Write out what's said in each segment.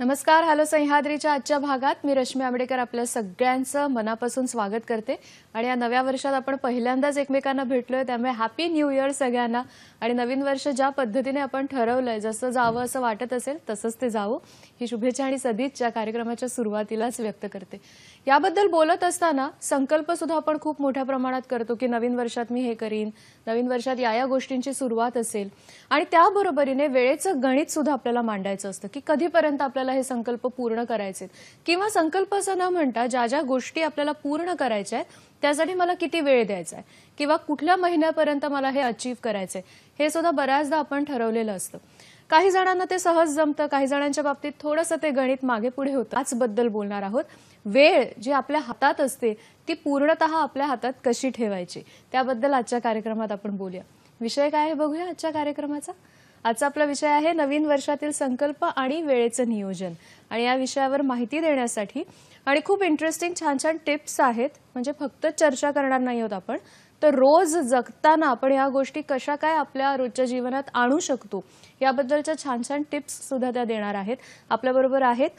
नमस्कार. हॅलो सह्याद्रीच्या आजच्या भागात मी रश्मी आंबेडकर आपल्या सगळ्यांचं मनापासून स्वागत करते आणि या नव्या वर्षात आपण पहिल्यांदाच एकमेकांना भेटलोय, त्यामुळे हॅपी न्यू इयर सगळ्यांना. आणि नवीन वर्ष ज्या पद्धतीने आपण ठरवलंय, जसं जावं असं वाटत असेल तसंच ते जावं, ही शुभेच्छा आणि सदिच्छा कार्यक्रमाच्या सुरुवातीलाच व्यक्त करते. याबद्दल बोलत असताना संकल्प सुद्धा आपण खूप मोठ्या प्रमाणात करतो की नवीन वर्षात मी हे करीन, नवीन वर्षात या गोष्टींची सुरुवात असेल आणि त्याबरोबरीने वेळेचं गणित सुद्धा आपल्याला मांडायचं असतं की कधीपर्यंत आपल्याला हे संकल्प पूर्ण करायचे किंवा संकल्प असं न म्हणता ज्या ज्या गोष्टी आपल्याला पूर्ण करायच्या आहेत त्यासाठी मला किती वेळ द्यायचा आहे किंवा कुठल्या महिन्यापर्यंत मला हे अचीव करायचंय हे सुद्धा बऱ्याचदा आपण ठरवलेलं असतं. काही जणांना ते सहज जमतं, काही जणांच्या बाबतीत थोडंसं ते गणित मागे पुढे होतं. याचबद्दल बोलणार आहोत. वेळ जी आपल्या हातात असते ती पूर्णतः आपल्या हातात कशी ठेवायची त्याबद्दल आजच्या कार्यक्रमात आपण बोलूया. विषय काय आहे बघूया आजच्या कार्यक्रमाचा. आजचा आपला विषय आहे नवीन वर्षातील संकल्प आणि वेळेचं नियोजन. आणि या विषयावर माहिती देण्यासाठी आणि खूप इंटरेस्टिंग छान छान टिप्स आहेत, म्हणजे फक्त चर्चा करणार नाही आहोत आपण, तर रोज जगताना आपण या गोष्टी कशा काय आपल्या रोजच्या जीवनात आणू शकतो याबद्दलच्या छान छान टिप्स सुद्धा त्या देणार आहेत. आपल्याबरोबर आहेत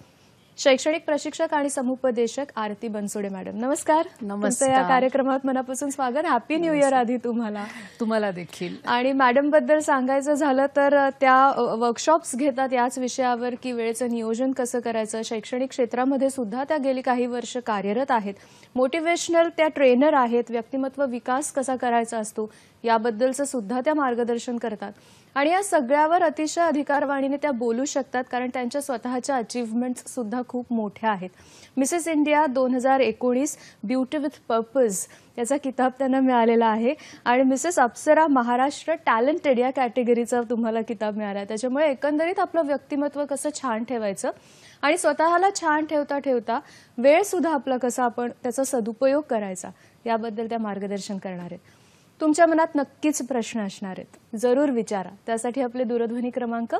शैक्षणिक प्रशिक्षक आणि समुपदेशक आरती बनसोडे मॅडम. नमस्कार. नमस्कार. या कार्यक्रमात मनापासून स्वागत. हॅपी न्यू इयर आधी तुम्हाला देखील. आणि मॅडम बद्दल सांगायचं झालं तर त्या वर्कशॉप्स घेतात याच विषयावर की वेळेचं नियोजन कसं करायचं. शैक्षणिक क्षेत्रामध्ये सुद्धा त्या गेली काही वर्ष कार्यरत आहेत. मोटिवेशनल त्या ट्रेनर आहेत. व्यक्तिमत्व विकास कसा करायचा असतो याबद्दलचं सुद्धा त्या मार्गदर्शन करतात आणि या सगळ्यावर अतिशय अधिकारवाणीने त्या बोलू शकतात कारण त्यांच्या स्वतःच्या अचीव्हमेंट्स सुद्धा खूप मोठ्या आहेत. Mrs India 2019 beauty with purpose याचा किताब त्यांना मिळालेला आहे आणि मिसेस अप्सरा महाराष्ट्र टॅलेंटेड या कॅटेगरीचा तुम्हाला किताब मिळाला आहे. त्याच्यामुळे एकंदरीत आपलं व्यक्तिमत्व कसं छान ठेवायचं आणि स्वतःला छान ठेवता ठेवता वेळ सुद्धा आपला कसा आपण त्याचा सदुपयोग करायचा याबद्दल त्या मार्गदर्शन करणार आहेत. तुमच्या मनात नक्कीच प्रश्न असणार आहेत, जरूर विचारा. त्यासाठी आपले दूरध्वनी क्रमांक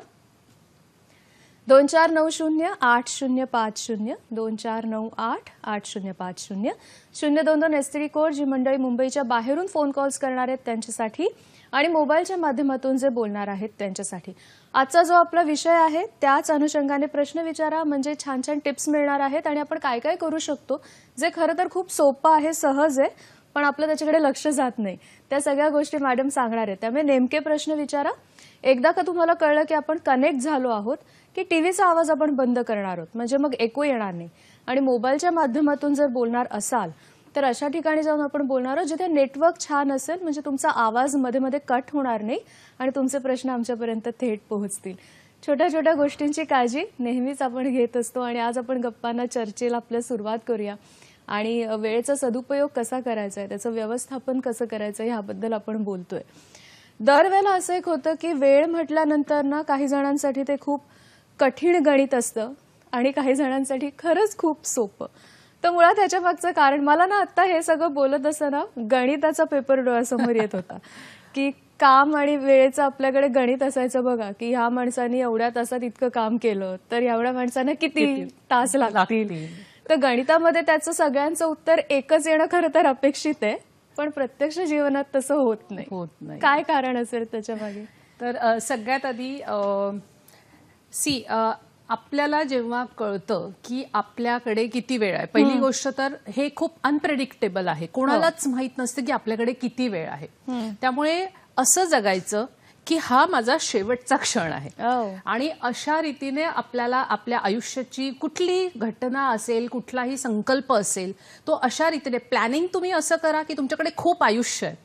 24908050 24988050 022 एसटीडी कोड. जी मंडळी मुंबईच्या बाहेरून फोन कॉल्स करणार आहेत त्यांच्यासाठी आणि मोबाईलच्या माध्यमातून जे बोलणार आहेत त्यांच्यासाठी. आजचा जो आपला विषय आहे त्याच अनुषंगाने प्रश्न विचारा, म्हणजे छान छान टिप्स मिळणार आहेत आणि आपण काय काय करू शकतो जे खरं तर खूप सोपं आहे, सहज आहे, पण आपलं त्याच्याकडे लक्ष जात नाही. त्या सगळ्या गोष्टी मॅडम सांगणार आहेत. त्यामुळे नेमके प्रश्न विचारा. एकदा का तुम्हाला कळलं की आपण कनेक्ट झालो आहोत की टीव्हीचा आवाज आपण बंद करणार आहोत, म्हणजे मग ऐकू येणार नाही, आणि मोबाईलच्या माध्यमातून जर बोलणार असाल तर अशा ठिकाणी जाऊन आपण बोलणार आहोत जिथे नेटवर्क छान असेल, म्हणजे तुमचा आवाज मध्ये मध्ये कट होणार नाही आणि तुमचे प्रश्न आमच्यापर्यंत थेट पोहोचतील. छोट्या छोट्या गोष्टींची काळजी नेहमीच आपण घेत असतो आणि आज आपण गप्पांना चर्चेला आपल्या सुरुवात करूया आणि वेळेचा सदुपयोग कसा करायचा आहे, त्याचं व्यवस्थापन कसं करायचं याबद्दल आपण बोलतोय. दरवेळेला असं एक होतं की वेळ म्हटल्यानंतर ना काही जणांसाठी ते खूप कठीण गणित असतं आणि काही जणांसाठी खरंच खूप सोपं. तर मुळात त्याच्या मागचं कारण मला ना आता हे सगळं बोलत असताना गणिताचा पेपर डोळ्यासमोर येत होता की काम आणि वेळेचं आपल्याकडे गणित असायचं बघा की ह्या माणसाने एवढ्या तासात इतकं काम केलं तर एवढ्या माणसांना किती तास लागतील. तर गणितामध्ये त्याचं सगळ्यांचं उत्तर एकच येणं खरं तर अपेक्षित आहे, पण प्रत्यक्ष जीवनात तसं होत नाही. काय कारण असेल त्याच्या मागे? तर सगळ्यात आधी आपल्याला जेव्हा कळतं की आपल्याकडे किती वेळ आहे, पहिली गोष्ट तर हे खूप अनप्रेडिक्टेबल आहे. कोणालाच माहित नसतं की आपल्याकडे किती वेळ आहे. त्यामुळे असं जगायचं की हा माझा शेवटचा क्षण आहे आणि अशा रीतीने आपल्याला आपल्या आयुष्याची कुठली घटना असेल, कुठलाही संकल्प असेल, तो अशा रीतीने प्लॅनिंग तुम्ही असं करा की तुमच्याकडे खूप आयुष्य आहे,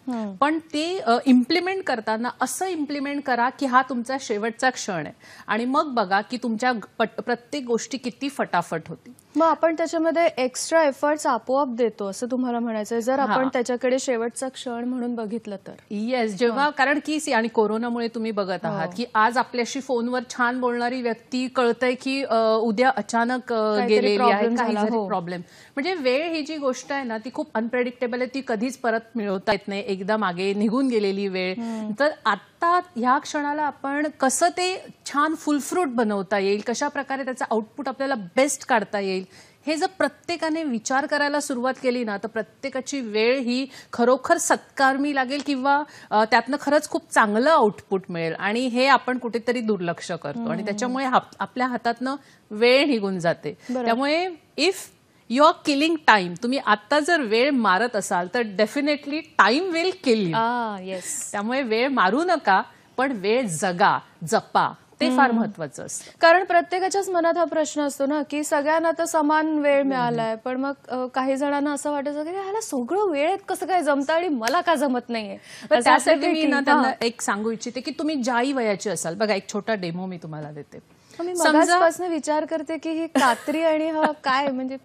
पण ते इम्प्लिमेंट करताना असं इम्प्लिमेंट करा की हा तुमचा शेवटचा क्षण आहे आणि मग बघा की तुमच्या प्रत्येक गोष्टी किती फटाफट होती. मग आपण त्याच्यामध्ये एक्स्ट्रा एफर्ट्स आपोआप देतो असं तुम्हाला म्हणायचं जर आपण त्याच्याकडे शेवटचा क्षण म्हणून बघितलं तर? येस. जेव्हा कारण की आणि कोरोनामुळे तुम्ही बघत आहात की आज आपल्याशी फोनवर छान बोलणारी व्यक्ती कळतंय की उद्या अचानक गेलेली आहे, काहीतरी प्रॉब्लेम. म्हणजे वेळ ही जी गोष्ट आहे ना ती खूप अनप्रेडिक्टेबल आहे, ती कधीच परत मिळवता येत नाही, एकदा मागे निघून गेलेली वेळ. तर आता ह्या क्षणाला आपण कसं ते छान फुलफ्रूट बनवता येईल, कशा प्रकारे त्याचा आउटपुट आपल्याला बेस्ट काढता येईल हे जर प्रत्येकाने विचार करायला सुरुवात केली ना, तर प्रत्येकाची वेळ ही खरोखर सत्कारमी लागेल किंवा त्यातनं खरंच खूप चांगलं आउटपुट मिळेल. आणि हे आपण कुठेतरी दुर्लक्ष करतो आणि त्याच्यामुळे आपल्या हातातनं वेळ निघून जाते. त्यामुळे if you are killing time, तुम्ही आता जर वेळ मारत असाल तर definitely time will kill you. Yes. त्यामुळे वेळ मारू नका, पण वेळ जगा, जपा, ते फार महत्वाचं असतं. कारण प्रत्येकाच्याच मनात हा प्रश्न असतो ना, की सगळ्यांना तर समान वेळ मिळालाय, पण मग काही जणांना असं वाटायचं की ह्याला सगळं वेळेत कसं काय जमतं आणि मला का जमत नाहीये. त्यासाठी मी ना त्यांना एक सांगू इच्छिते की तुम्ही ज्याही वयाची असाल, बघा एक छोटा डेमो मी तुम्हाला देते. मी मगाचपासून विचार करते की ही कात्री आणि हा काय म्हणजे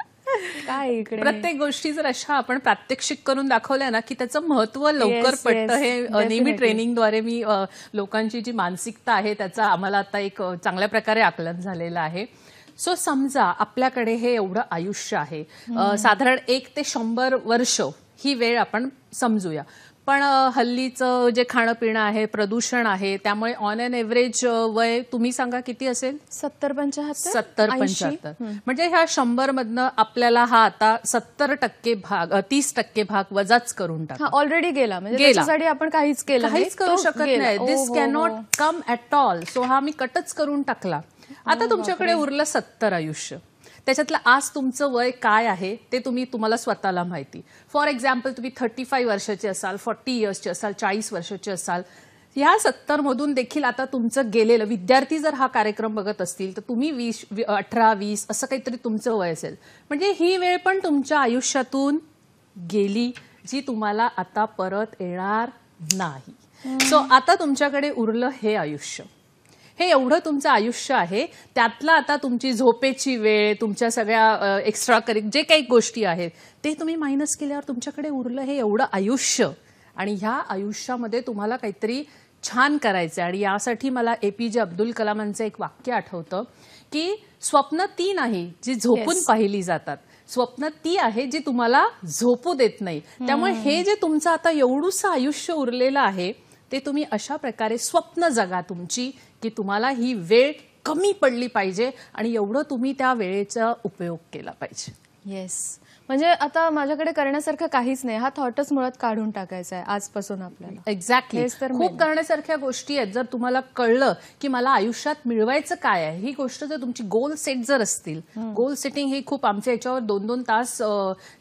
काय इकडे प्रत्येक गोष्टी जर अशा आपण प्रात्यक्षिक करून दाखवल्या ना, की त्याचं महत्व लवकर पडतं. हे नेहमी ट्रेनिंगद्वारे मी लोकांची जी मानसिकता आहे त्याचा आम्हाला आता एक चांगल्या प्रकारे आकलन झालेलं आहे. सो समजा आपल्याकडे हे एवढं आयुष्य आहे, साधारण 1 ते 100 वर्ष ही वेळ आपण समजूया. पण हल्लीचं जे खाणं पिणं आहे, प्रदूषण आहे, त्यामुळे ऑन एन एव्हरेज वय तुम्ही सांगा किती असेल? 70-75. 70-75. म्हणजे ह्या 100 मधनं आपल्याला हा आता 70% भाग, 30% भाग वजाच करून टाका. ऑलरेडी गेला, म्हणजे त्याच्यासाठी आपण काहीच करू शकत नाही. This cannot come at all. So हा मी कटच करून टाकला. आता तुमच्याकडे उरलं 70 आयुष्य. त्याच्यातलं आज तुमचं वय काय आहे ते तुम्हाला स्वतःला माहिती. फॉर एक्झाम्पल तुम्ही 35 वर्षाचे असाल, 40 इयर्सचे असाल, 40 वर्षाचे असाल. ह्या 70 मधून देखील आता तुमचं गेलेलं, विद्यार्थी जर हा कार्यक्रम बघत असतील तर तुम्ही 18-20 असं काहीतरी तुमचं वय असेल. म्हणजे ही वेळ पण तुमच्या आयुष्यातून गेली, जी तुम्हाला आता परत येणार नाही. सो आता तुमच्याकडे उरलं हे आयुष्य. हे एवढं तुमचं आयुष्य आहे. त्यातला आता तुमची झोपेची वेळ, तुमच्या सगळ्या एक्स्ट्रा जे काही गोष्टी आहेत ते तुम्ही मायनस केल्यावर तुमच्याकडे उरलं हे एवढं आयुष्य. आणि ह्या आयुष्यामध्ये तुम्हाला काहीतरी छान करायचं. आणि यासाठी मला APJ अब्दुल कलामांचं एक वाक्य आठवतं की स्वप्न ती नाही जी झोपून पाहिली जातात, स्वप्न ती आहे जी तुम्हाला झोपू देत नाही. त्यामुळे हे जे तुमचं आता एवढंसं आयुष्य उरलेलं आहे ते तुम्ही अशा प्रकारे स्वप्न जगा तुमची, की तुम्हाला ही वेळ कमी पडली पाहिजे आणि एवढं तुम्ही त्या वेळेचा उपयोग केला पाहिजे. येस. म्हणजे आता माझ्याकडे करण्यासारखं काहीच नाही, हा थॉटच मुळात काढून टाकायचा आहे आजपासून आपल्याला. एक्झॅक्टली. खूप करण्यासारख्या गोष्टी आहेत. जर तुम्हाला कळलं की मला आयुष्यात मिळवायचं काय आहे, ही गोष्ट जर तुमची गोल सेट जर असतील, गोल सेटिंग ही खूप आमच्या याच्यावर 2-2 तास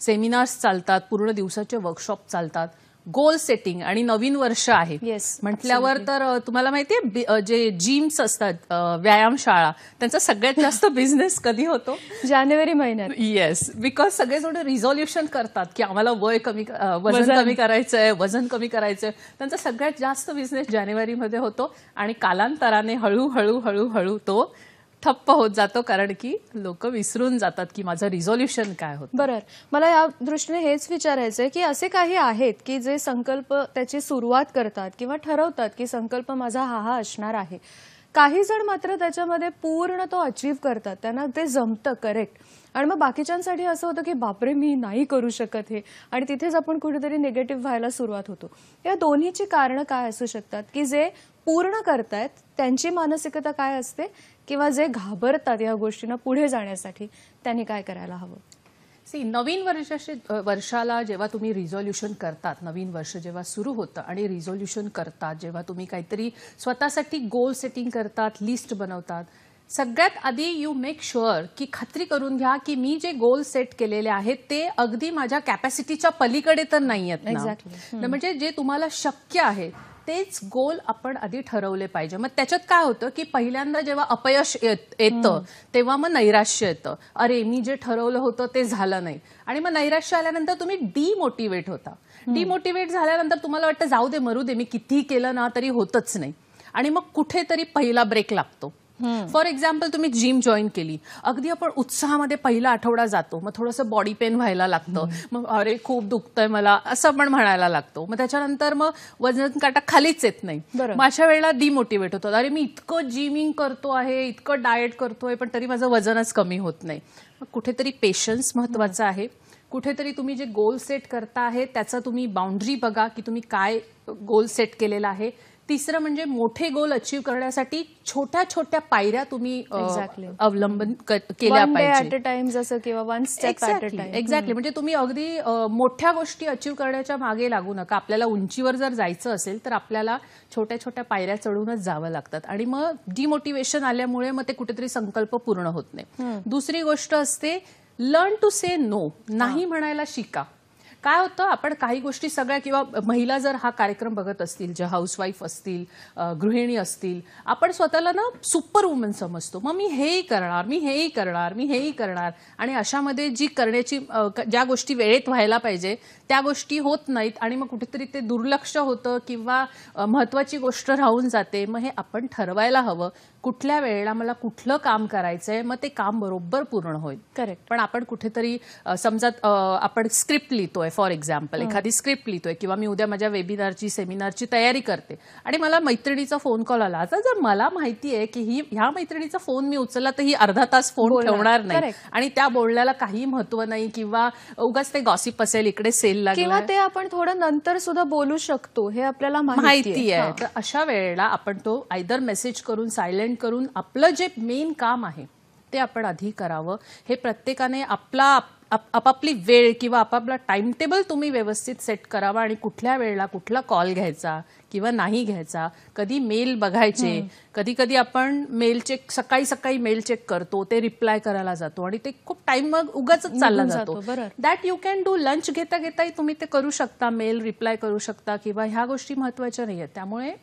सेमिनार्स चालतात, पूर्ण दिवसाचे वर्कशॉप चालतात. गोल सेटिंग आणि नवीन वर्ष आहे म्हटल्यावर तर तुम्हाला माहितीये जे जिम्स असतात, व्यायामशाळा, त्यांचा सगळ्यात जास्त बिझनेस कधी होतो? जानेवारी महिन्यात. येस. बिकॉज सगळेजण रिझॉल्युशन करतात की आम्हाला वजन कमी करायचंय, वजन कमी करायचंय. त्यांचा सगळ्यात जास्त बिझनेस जानेवारीमध्ये होतो आणि कालांतराने हळूहळू हळूहळू तो ठप्प होत जातो, कारण की लोक विसरून जातात की माझं रिझॉल्युशन काय होतं. बरोबर. मला या दृष्टीने हेच विचारायचंय की असे काही आहेत की जे संकल्प त्याची सुरुवात करतात किंवा ठरवतात की संकल्प माझा हा असणार आहे. काही जण मात्र त्याच्यामध्ये पूर्ण तो अचीव्ह करतात, त्यांना ते जमतं, करेक्ट. आणि मग बाकीच्यांसाठी असं होतं की बापरे मी नाही करू शकत हे, आणि तिथेच आपण कुठेतरी निगेटिव्ह व्हायला सुरुवात होतो. या दोन्हीची कारणं काय असू शकतात की जे पूर्ण करतायत त्यांची मानसिकता काय असते, किंवा जे घाबरतात या गोष्टींना पुढे जाण्यासाठी त्यांनी काय करायला हवं? नवीन वर्षाला जेव्हा तुम्ही रिझॉल्युशन करतात, नवीन वर्ष जेव्हा सुरू होतं आणि रिझॉल्युशन करतात, जेव्हा तुम्ही काहीतरी स्वतःसाठी गोल सेटिंग करतात, लिस्ट बनवतात, सगळ्यात आधी यू मेक शुअर की खात्री करून घ्या की मी जे गोल सेट केलेले आहेत ते अगदी माझ्या कॅपॅसिटीच्या पलीकडे तर नाही आहेत ना. म्हणजे जे तुम्हाला शक्य आहे तेच गोल आपण आधी ठरवले पाहिजे. मग त्याच्यात काय होतं की पहिल्यांदा जेव्हा अपयश येतं तेव्हा मग नैराश्य येतं, अरे मी जे ठरवलं होतं ते झालं नाही. आणि मग नैराश्य आल्यानंतर तुम्ही डिमोटिवेट होता. डिमोटिवेट झाल्यानंतर तुम्हाला वाटतं जाऊ दे, मरू दे, मी कितीही केलं ना तरी होतच नाही. आणि मग कुठेतरी पहिला ब्रेक लागतो. फॉर एक्झाम्पल तुम्ही जिम जॉईन केली, अगदी आपण उत्साहामध्ये पहिला आठवडा जातो, मग थोडंसं बॉडी पेन व्हायला लागतं, मग अरे खूप दुखतंय मला असं पण म्हणायला लागतो. मग त्याच्यानंतर मग वजन काटा खालीच येत नाही. मग अशा वेळेला डिमोटिवेट होतो, अरे मी इतकं जिमिंग करतो आहे, इतकं डाएट करतोय, पण तरी माझं वजनच कमी होत नाही. मग कुठेतरी पेशन्स महत्वाचा आहे. कुठेतरी तुम्ही जे गोल सेट करता आहे त्याचा तुम्ही बाउंड्री बघा की तुम्ही काय गोल सेट केलेला आहे, तिसरं म्हणजे मोठे गोल अचीव्ह करण्यासाठी छोट्या छोट्या पायऱ्या तुम्ही Exactly. अवलंबन केल्या वन डे ऍट पाहिजे. अ टाइम जसं किंवा one step at a time. Exactly. म्हणजे तुम्ही अगदी मोठ्या गोष्टी अचीव्ह करण्याच्या मागे लागू नका. आपल्याला उंचीवर जर जायचं असेल तर आपल्याला छोट्या छोट्या पायऱ्या चढूनच जावं लागतात आणि मग डिमोटिवेशन आल्यामुळे मग ते कुठेतरी संकल्प पूर्ण होत नाही. दुसरी गोष्ट असते लर्न टू से नो. नाही म्हणायला शिका. काय होतं, आपण काही गोष्टी सगळ्या किंवा महिला जर हा कार्यक्रम बघत असतील, ज्या हाऊसवाईफ असतील, गृहिणी असतील, आपण स्वतःला ना सुपर वुमन समजतो. मग मी हेही करणार, मी हेही करणार, मी हेही करणार आणि अशामध्ये जी करण्याची ज्या गोष्टी वेळेत व्हायला पाहिजे त्या गोष्टी होत नाहीत आणि मग कुठेतरी ते दुर्लक्ष होतं किंवा महत्वाची गोष्ट राहून जाते. मग हे आपण ठरवायला हवं कुठल्या वेळेला मला कुठलं काम करायचंय, मग ते काम बरोबर पूर्ण होईल. करेक्ट. पण आपण कुठेतरी समजा आपण स्क्रिप्ट लिहितोय, फॉर एक्झाम्पल एखादी स्क्रिप्ट लिहितोय किंवा मी उद्या माझ्या वेबिनारची सेमिनारची तयारी करते आणि मला मैत्रिणीचा फोन कॉल आला. आता जर मला माहिती आहे की ह्या मैत्रिणीचा फोन मी उचलला तर ही अर्धा तास फोन बोलणार. ठेवणार नाही Correct. आणि त्या बोलण्याला काही महत्व नाही किंवा उगाच ते गॉसिप असेल, इकडे सेल किंवा लागला ते आपण थोडं नंतर सुद्धा बोलू शकतो हे आपल्याला माहिती आहे. हां. तर अशा वेळेला आपण तो आयदर मेसेज करून सायलेंट करून आपलं जे मेन काम आहे ते आपण आधी करावं. हे प्रत्येकाने आपापली वेळ किंवा आपापला टाइम टेबल तुम्ही व्यवस्थित सेट करावा आणि कुठल्या वेळेला कुठला कॉल घ्यायचा किंवा नाही घ्यायचा, कधी मेल बघायचे. कधी कधी आपण मेल चेक सकाळी सकाळी मेल चेक करतो, ते रिप्लाय करायला जातो आणि ते खूप टाइम मग उगाच चालला निघून जातो. जातो, बरोबर. That you can do. Lunch घेता घेताही तुम्ही ते करू शकता, मेल रिप्लाय करू शकता किंवा ह्या गोष्टी महत्वाच्या नाही आहेत. त्यामुळे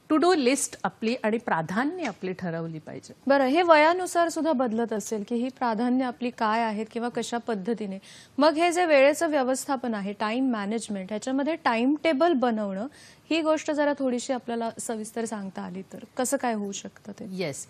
टू डू लिस्ट आपली आणि प्राधान्य आपली ठरवली पाहिजे. बरं, हे वयानुसार सुद्धा बदलत असेल की ही प्राधान्य आपली काय आहेत किंवा कशा पद्धतीने. मग हे जे वेळेचं व्यवस्थापन आहे, टाइम मॅनेजमेंट, ह्याच्यामध्ये टाइम टेबल बनवणं ही गोष्ट जरा थोडीशी आपल्याला सविस्तर सांगता आली तर कसं काय होऊ शकतं ते? येस.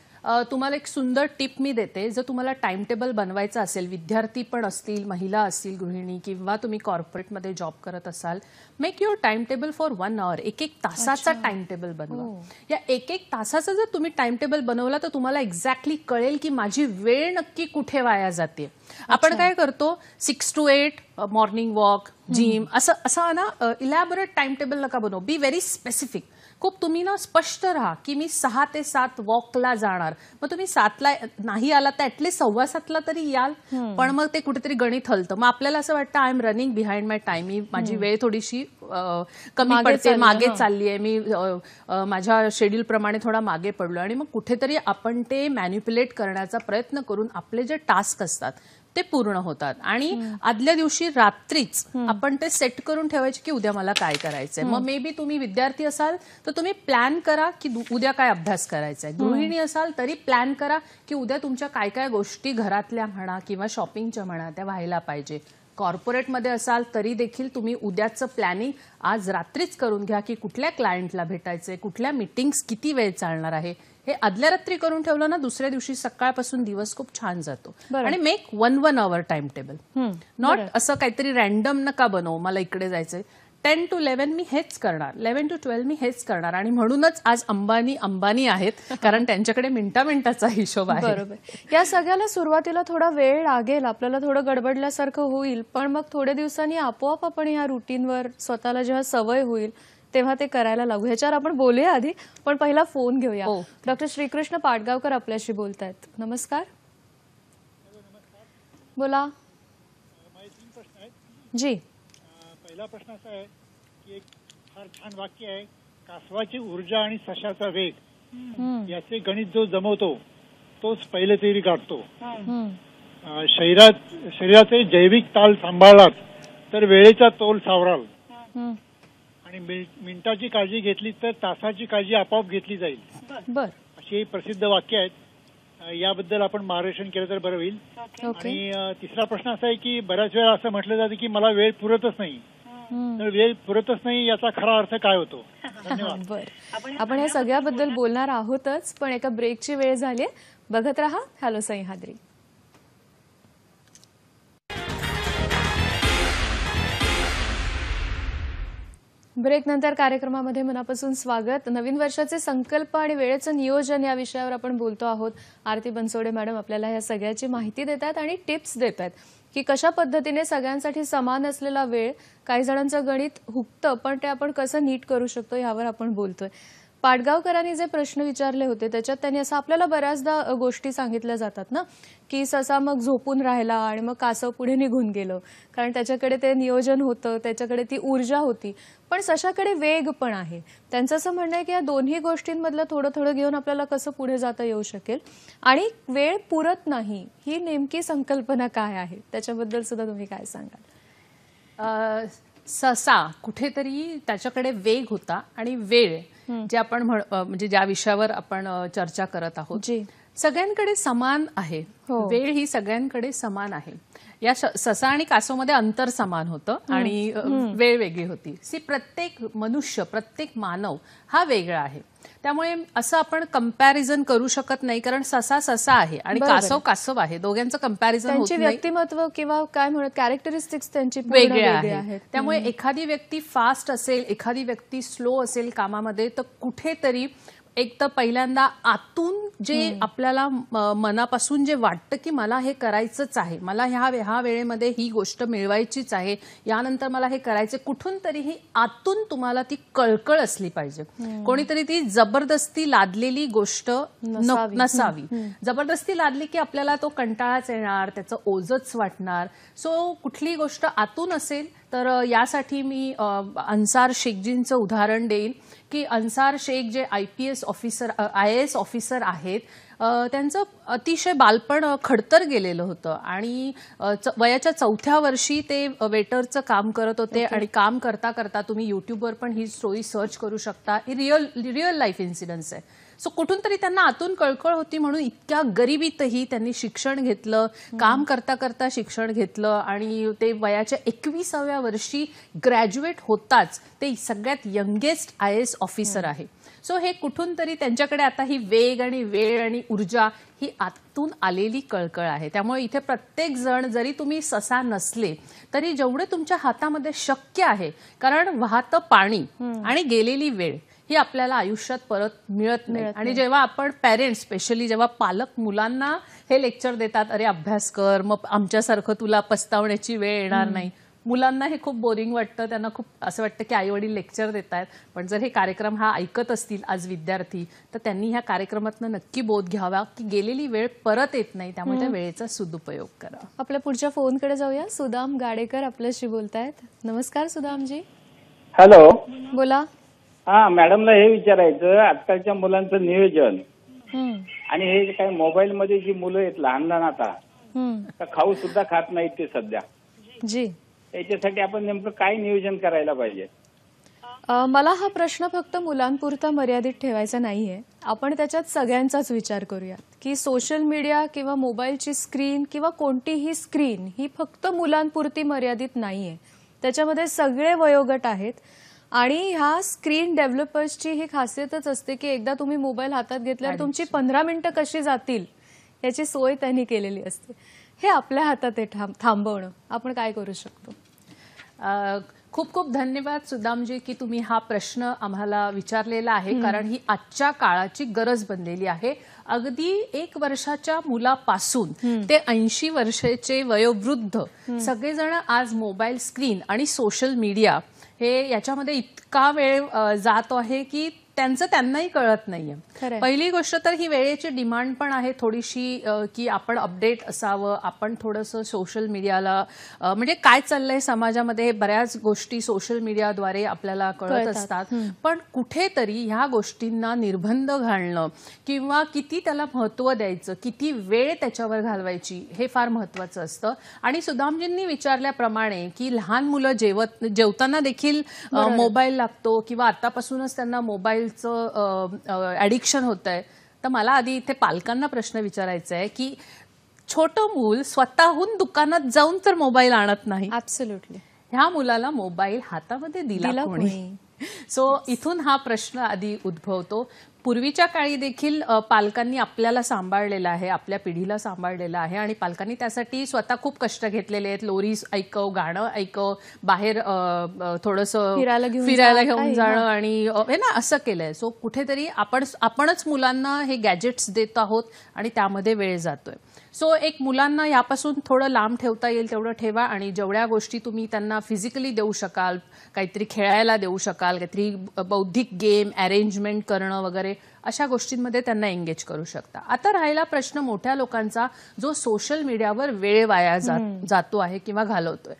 तुम्हाला एक सुंदर टिप मी देते. जर तुम्हाला टाइम टेबल बनवायचं असेल, विद्यार्थी पण असतील, महिला असतील, गृहिणी किंवा तुम्ही कॉर्पोरेटमध्ये जॉब करत असाल, make your time table for 1 hour. एक तासाचा टाइम टेबल बनवा. या एक तासाचा जर तुम्ही टाइम टेबल बनवला तर तुम्हाला एक्झॅक्टली कळेल की माझी वेळ नक्की कुठे वाया जाते. आपण काय करतो, 6 to 8 मॉर्निंग वॉक, जिम, असं ना इलॅबोरेट टाइम टेबल नका बनवू. Be very specific. खूप तुम्ही ना स्पष्ट राहा की मी 6 ते 7 वॉकला जाणार. मग तुम्ही 7ला नाही आला तर ऍटलीस्ट 7:15 तरी याल. पण मग ते कुठेतरी गणित हलतं. मग आपल्याला असं वाटतं I am running behind my time. माझी वेळ थोडीशी कमी पडते, मागे चालली आहे, मी माझ्या शेड्यूल प्रमाणे थोडा मागे पडलो आणि मग कुठेतरी आपण ते मॅन्युप्युलेट करण्याचा प्रयत्न करून आपले जे टास्क असतात ते पूर्ण होतात आणि आदल्या दिवशी रात्रीच आपण ते सेट करून ठेवायचे की उद्या मला काय करायचंय. मग मे बी तुम्ही विद्यार्थी असाल तर तुम्ही प्लॅन करा की उद्या काय अभ्यास करायचा आहे. गृहिणी असाल तरी प्लॅन करा की उद्या तुमच्या काय काय गोष्टी घरातल्या म्हणा किंवा शॉपिंगच्या म्हणा त्या व्हायला पाहिजे. कॉर्पोरेटमध्ये असाल तरी देखील तुम्ही उद्याचं प्लॅनिंग आज रात्रीच करून घ्या की कुठल्या क्लायंटला भेटायचंय, कुठल्या मीटिंग्स किती वेळ चालणार आहे. हे आदल्या रात्री करून ठेवलं ना, दुसऱ्या दिवशी सकाळपासून दिवस खूप छान जातो. आणि make 1 hour time table. Not असं काहीतरी रॅन्डम नका बनवू, मला इकडे जायचंय. 10 to 11 मी हेच करणार, 11 to 12 मी हेच करणार. आणि म्हणूनच आज अंबानी आहेत, कारण त्यांच्याकडे मिनिटाचा हिशोब आहे. बरोबर. या सगळ्याला सुरुवातीला थोडा वेळ लागेल, आपल्याला थोडं गडबडल्यासारखं होईल, पण मग थोड्या दिवसांनी आपोआप आपण या रुटीनवर स्वतःला जेव्हा सवय होईल तेव्हा ते करायला लागू. ह्याच्यावर आपण बोलूया आधी, पण पहिला फोन घेऊया. डॉक्टर श्रीकृष्ण पाडगावकर आपल्याशी बोलतायत. नमस्कार. बोला. जी. पहिला प्रश्न असा आहे की एक फार छान वाक्य आहे, कासवाची ऊर्जा आणि सशाचा वेग याचे गणित जो जमवतो तोच पहिले तरी गाठतो. शरीराचे जैविक ताल सांभाळलात तर वेळेचा तोल सावराल आणि मिनिटाची काळजी घेतली तर तासाची काळजी आपोआप घेतली जाईल. बर. अशी प्रसिद्ध वाक्य आहेत. याबद्दल आपण मार्गदर्शन केलं तर बरं होईल. आणि तिसरा प्रश्न असा आहे की बऱ्याच वेळा असं म्हटलं जातं की मला वेळ पुरतच नाही. तर वेळ पुरतच नाही याचा खरा अर्थ काय होतो? धन्यवाद. बर. आपण या सगळ्याबद्दल बोलणार आहोतच, पण एका ब्रेकची वेळ झाली. बघत रहा हॅलो सह्याद्री. ब्रेक नंतर कार्यक्रमामध्ये मनापासून स्वागत. नवीन वर्षाचे संकल्प आणि वेळेचं नियोजन या विषयावर आपण बोलतो आहोत. आरती बनसोडे मॅडम आपल्याला या सगळ्याची माहिती देतात आणि टिप्स देतात की कशा पद्धतीने सगळ्यांसाठी समान असलेला वेळ, काही जणांचं गणित हुकतं पण ते आपण कसं नीट करू शकतो यावर आपण बोलतोय. पाडगावकरांनी जे प्रश्न विचारले होते त्याच्यात त्यांनी असं आपल्याला बऱ्याचदा गोष्टी सांगितल्या जातात ना की ससा मग झोपून राहिला आणि मग कासव पुढे निघून गेलं, कारण त्याच्याकडे ते नियोजन होतं, त्याच्याकडे ती ऊर्जा होती, पण सशाकडे वेग पण आहे. त्यांचं असं म्हणणं आहे की या दोन्ही गोष्टींमधलं थोडं थोडं घेऊन आपल्याला कसं पुढे जाता येऊ शकेल आणि वेळ पुरत नाही ही नेमकी संकल्पना काय आहे त्याच्याबद्दल सुद्धा तुम्ही काय सांगाल? ससा कुठेतरी त्याच्याकडे वेग होता आणि वेळ जे आपण म्हणजे ज्या विषयावर आपण चर्चा करत आहोत सगळ्यांकडे समान आहे. वेळ ही सगळ्यांकडे समान आहे. या ससा आणि कासवमध्ये अंतर समान होतं आणि वेळ वेगळी होती. प्रत्येक मनुष्य प्रत्येक मानव हा वेगळा आहे. त्यामुळे असं आपण कंपॅरिझन करू शकत नाही, कारण ससा ससा आहे आणि कासव कासव आहे. दोघांचं कंपॅरिझन होत नाही. व्यक्तिमत्व किंवा काय म्हणत कॅरेक्टरिस्टिक्स त्यांची वेगळे आहेत. त्यामुळे एखादी व्यक्ती फास्ट असेल, एखादी व्यक्ती स्लो असेल कामामध्ये, तर कुठेतरी एक तर पहिल्यांदा आतून जे आपल्याला मनापासून जे वाटतं की मला हे करायचंच आहे, मला ह्या वेळेमध्ये ही गोष्ट मिळवायचीच आहे, यानंतर मला हे करायचं, कुठून तरीही आतून तुम्हाला ती कळकळ असली पाहिजे. कोणीतरी ती जबरदस्ती लादलेली गोष्ट नसावी. जबरदस्ती लादली की आपल्याला तो कंटाळाच येणार, त्याचं ओझच वाटणार. सो कुठली गोष्ट आतून असेल तर यासाठी मी अन्सार शेखजींचं उदाहरण देईन की अन्सार शेख जे IAS ऑफिसर आहेत, त्यांचं अतिशय बालपण खडतर गेलेलं होतं आणि वयाच्या 4थ्या वर्षी ते वेटरचं काम करत होते आणि काम करता करता तुम्ही युट्यूबवर पण ही स्टोरी सर्च करू शकता. ही रिअल लाईफ इन्सिडन्स आहे. सो कुठून तरी त्यांना आतून कळकळ होती म्हणून इतक्या गरिबीतही त्यांनी शिक्षण घेतलं, काम करता करता शिक्षण घेतलं आणि ते वयाच्या 21व्या वर्षी ग्रॅज्युएट होताच ते सगळ्यात यंगेस्ट IAS ऑफिसर आहे. सो हे कुठून तरी त्यांच्याकडे आता ही वेग आणि वेळ आणि ऊर्जा ही आतून आलेली कळकळ आहे. त्यामुळे इथे प्रत्येक जण जरी तुम्ही ससा नसले तरी जेवढे तुमच्या हातामध्ये शक्य आहे, कारण वाहतं पाणी आणि गेलेली वेळ ही आपल्याला आयुष्यात परत मिळत नाही. आणि जेव्हा आपण पेरेंट्स, स्पेशली जेव्हा पालक मुलांना हे लेक्चर देतात, अरे अभ्यास कर, मग आमच्यासारखं तुला पस्तावण्याची वेळ येणार नाही, मुलांना हे खूप बोरिंग वाटतं. त्यांना खूप असं वाटतं की आई वडील लेक्चर देत आहेत. पण जर हे कार्यक्रम ऐकत असतील आज विद्यार्थी, तर त्यांनी ह्या कार्यक्रमातनं नक्की बोध घ्यावा की गेलेली वेळ परत येत नाही, त्यामुळे त्या वेळेचा सदुपयोग करा. आपल्या पुढच्या फोनकडे जाऊया. सुदाम गाडेकर आपल्याशी बोलतायत. नमस्कार सुदामजी. हॅलो, बोला. हा, मॅडमला हे विचारायचं, आजकालच्या मुलांचं नियोजन आणि हे काय मोबाईल मध्ये जी मुलं आहेत लहान लहान आता खाऊ सुद्धा खात नाहीत ते सध्या जी, त्याच्यासाठी आपण नेमकं काय नियोजन करायला पाहिजे? मला हा प्रश्न फक्त मुलांपुरता मर्यादित ठेवायचा नाहीये. आपण त्याच्यात सगळ्यांचाच विचार करूयात की सोशल मीडिया किंवा मोबाईलची स्क्रीन किंवा कोणतीही स्क्रीन ही फक्त मुलांपुरती मर्यादित नाहीये. त्याच्यामध्ये सगळे वयोगट आहेत आणि ह्या स्क्रीन डेव्हलपर्सची ही खासियतच असते की एकदा तुम्ही मोबाईल हातात घेतल्यावर तुमची 15 मिनिटं कशी जातील याची सोय त्यांनी केलेली असते. हे आपल्या हातात आहे थांबवणं. आपण काय करू शकतो? खूप खूप धन्यवाद सुदामजी की तुम्ही हा प्रश्न आम्हाला विचारलेला आहे, कारण ही आजच्या काळाची गरज बनलेली आहे. अगदी 1 वर्षाच्या मुलापासून ते 80 वर्षाचे वयोवृद्ध सगळेजण आज मोबाईल स्क्रीन आणि सोशल मीडिया हे याच्यामध्ये इतका वेळ जात आहे की त्यांनाही कळत नाहीये. पहिली गोष्ट तर ही वेळेची डिमांड पण आहे थोडीशी की आपण अपडेट असावं, आपण थोडंसं सोशल मीडियाला म्हणजे काय चाललंय समाजामध्ये बऱ्याच गोष्टी सोशल मीडियाद्वारे आपल्याला कळत असतात. पण कुठेतरी ह्या गोष्टींना निर्बंध घालणं किंवा किती त्याला महत्त्व द्यायचं, किती वेळ त्याच्यावर घालवायची हे फार महत्त्वाचं असतं. आणि सुदामजींनी विचारल्याप्रमाणे की लहान मुलं जेवताना देखील मोबाईल लागतो किंवा आतापासूनच त्यांना मोबाईल ॲडिक्शन होत आहे, तर मला आधी इथे पालकांना प्रश्न विचारायचा आहे की छोटं मूल स्वतःहून दुकानात जाऊन तर मोबाईल आणत नाही. ऍब्सोल्युटली. ह्या मुलाला मोबाईल हातामध्ये दिला कोणी? सो इथून हा प्रश्न आधी उद्भवतो. पूर्वीच्या काळी देखील पालकांनी आपल्याला सांभाळलेलं आहे, आपल्या पिढीला सांभाळलेलं आहे आणि पालकांनी त्यासाठी स्वतः खूप कष्ट घेतलेले आहेत. लोरी ऐकव, गाणं ऐकव, बाहेर थोडंसं फिरायला घेऊन जाणं आणि हे ना असं केलंय. सो कुठेतरी आपणच मुलांना हे गॅजेट्स देत आहोत आणि त्यामध्ये वेळ जातोय. सो एक मुलांना यापासून थोडं लांब ठेवता येईल तेवढं ठेवा आणि जेवढ्या गोष्टी तुम्ही त्यांना फिजिकली देऊ शकाल, काहीतरी खेळायला देऊ शकाल, काहीतरी बौद्धिक गेम अरेंजमेंट करणं वगैरे अशा गोष्टींमध्ये त्यांना एंगेज करू शकता. आता राहिला प्रश्न मोठ्या लोकांचा जो सोशल मीडियावर वेळ वाया जातो आहे किंवा घालवतोय.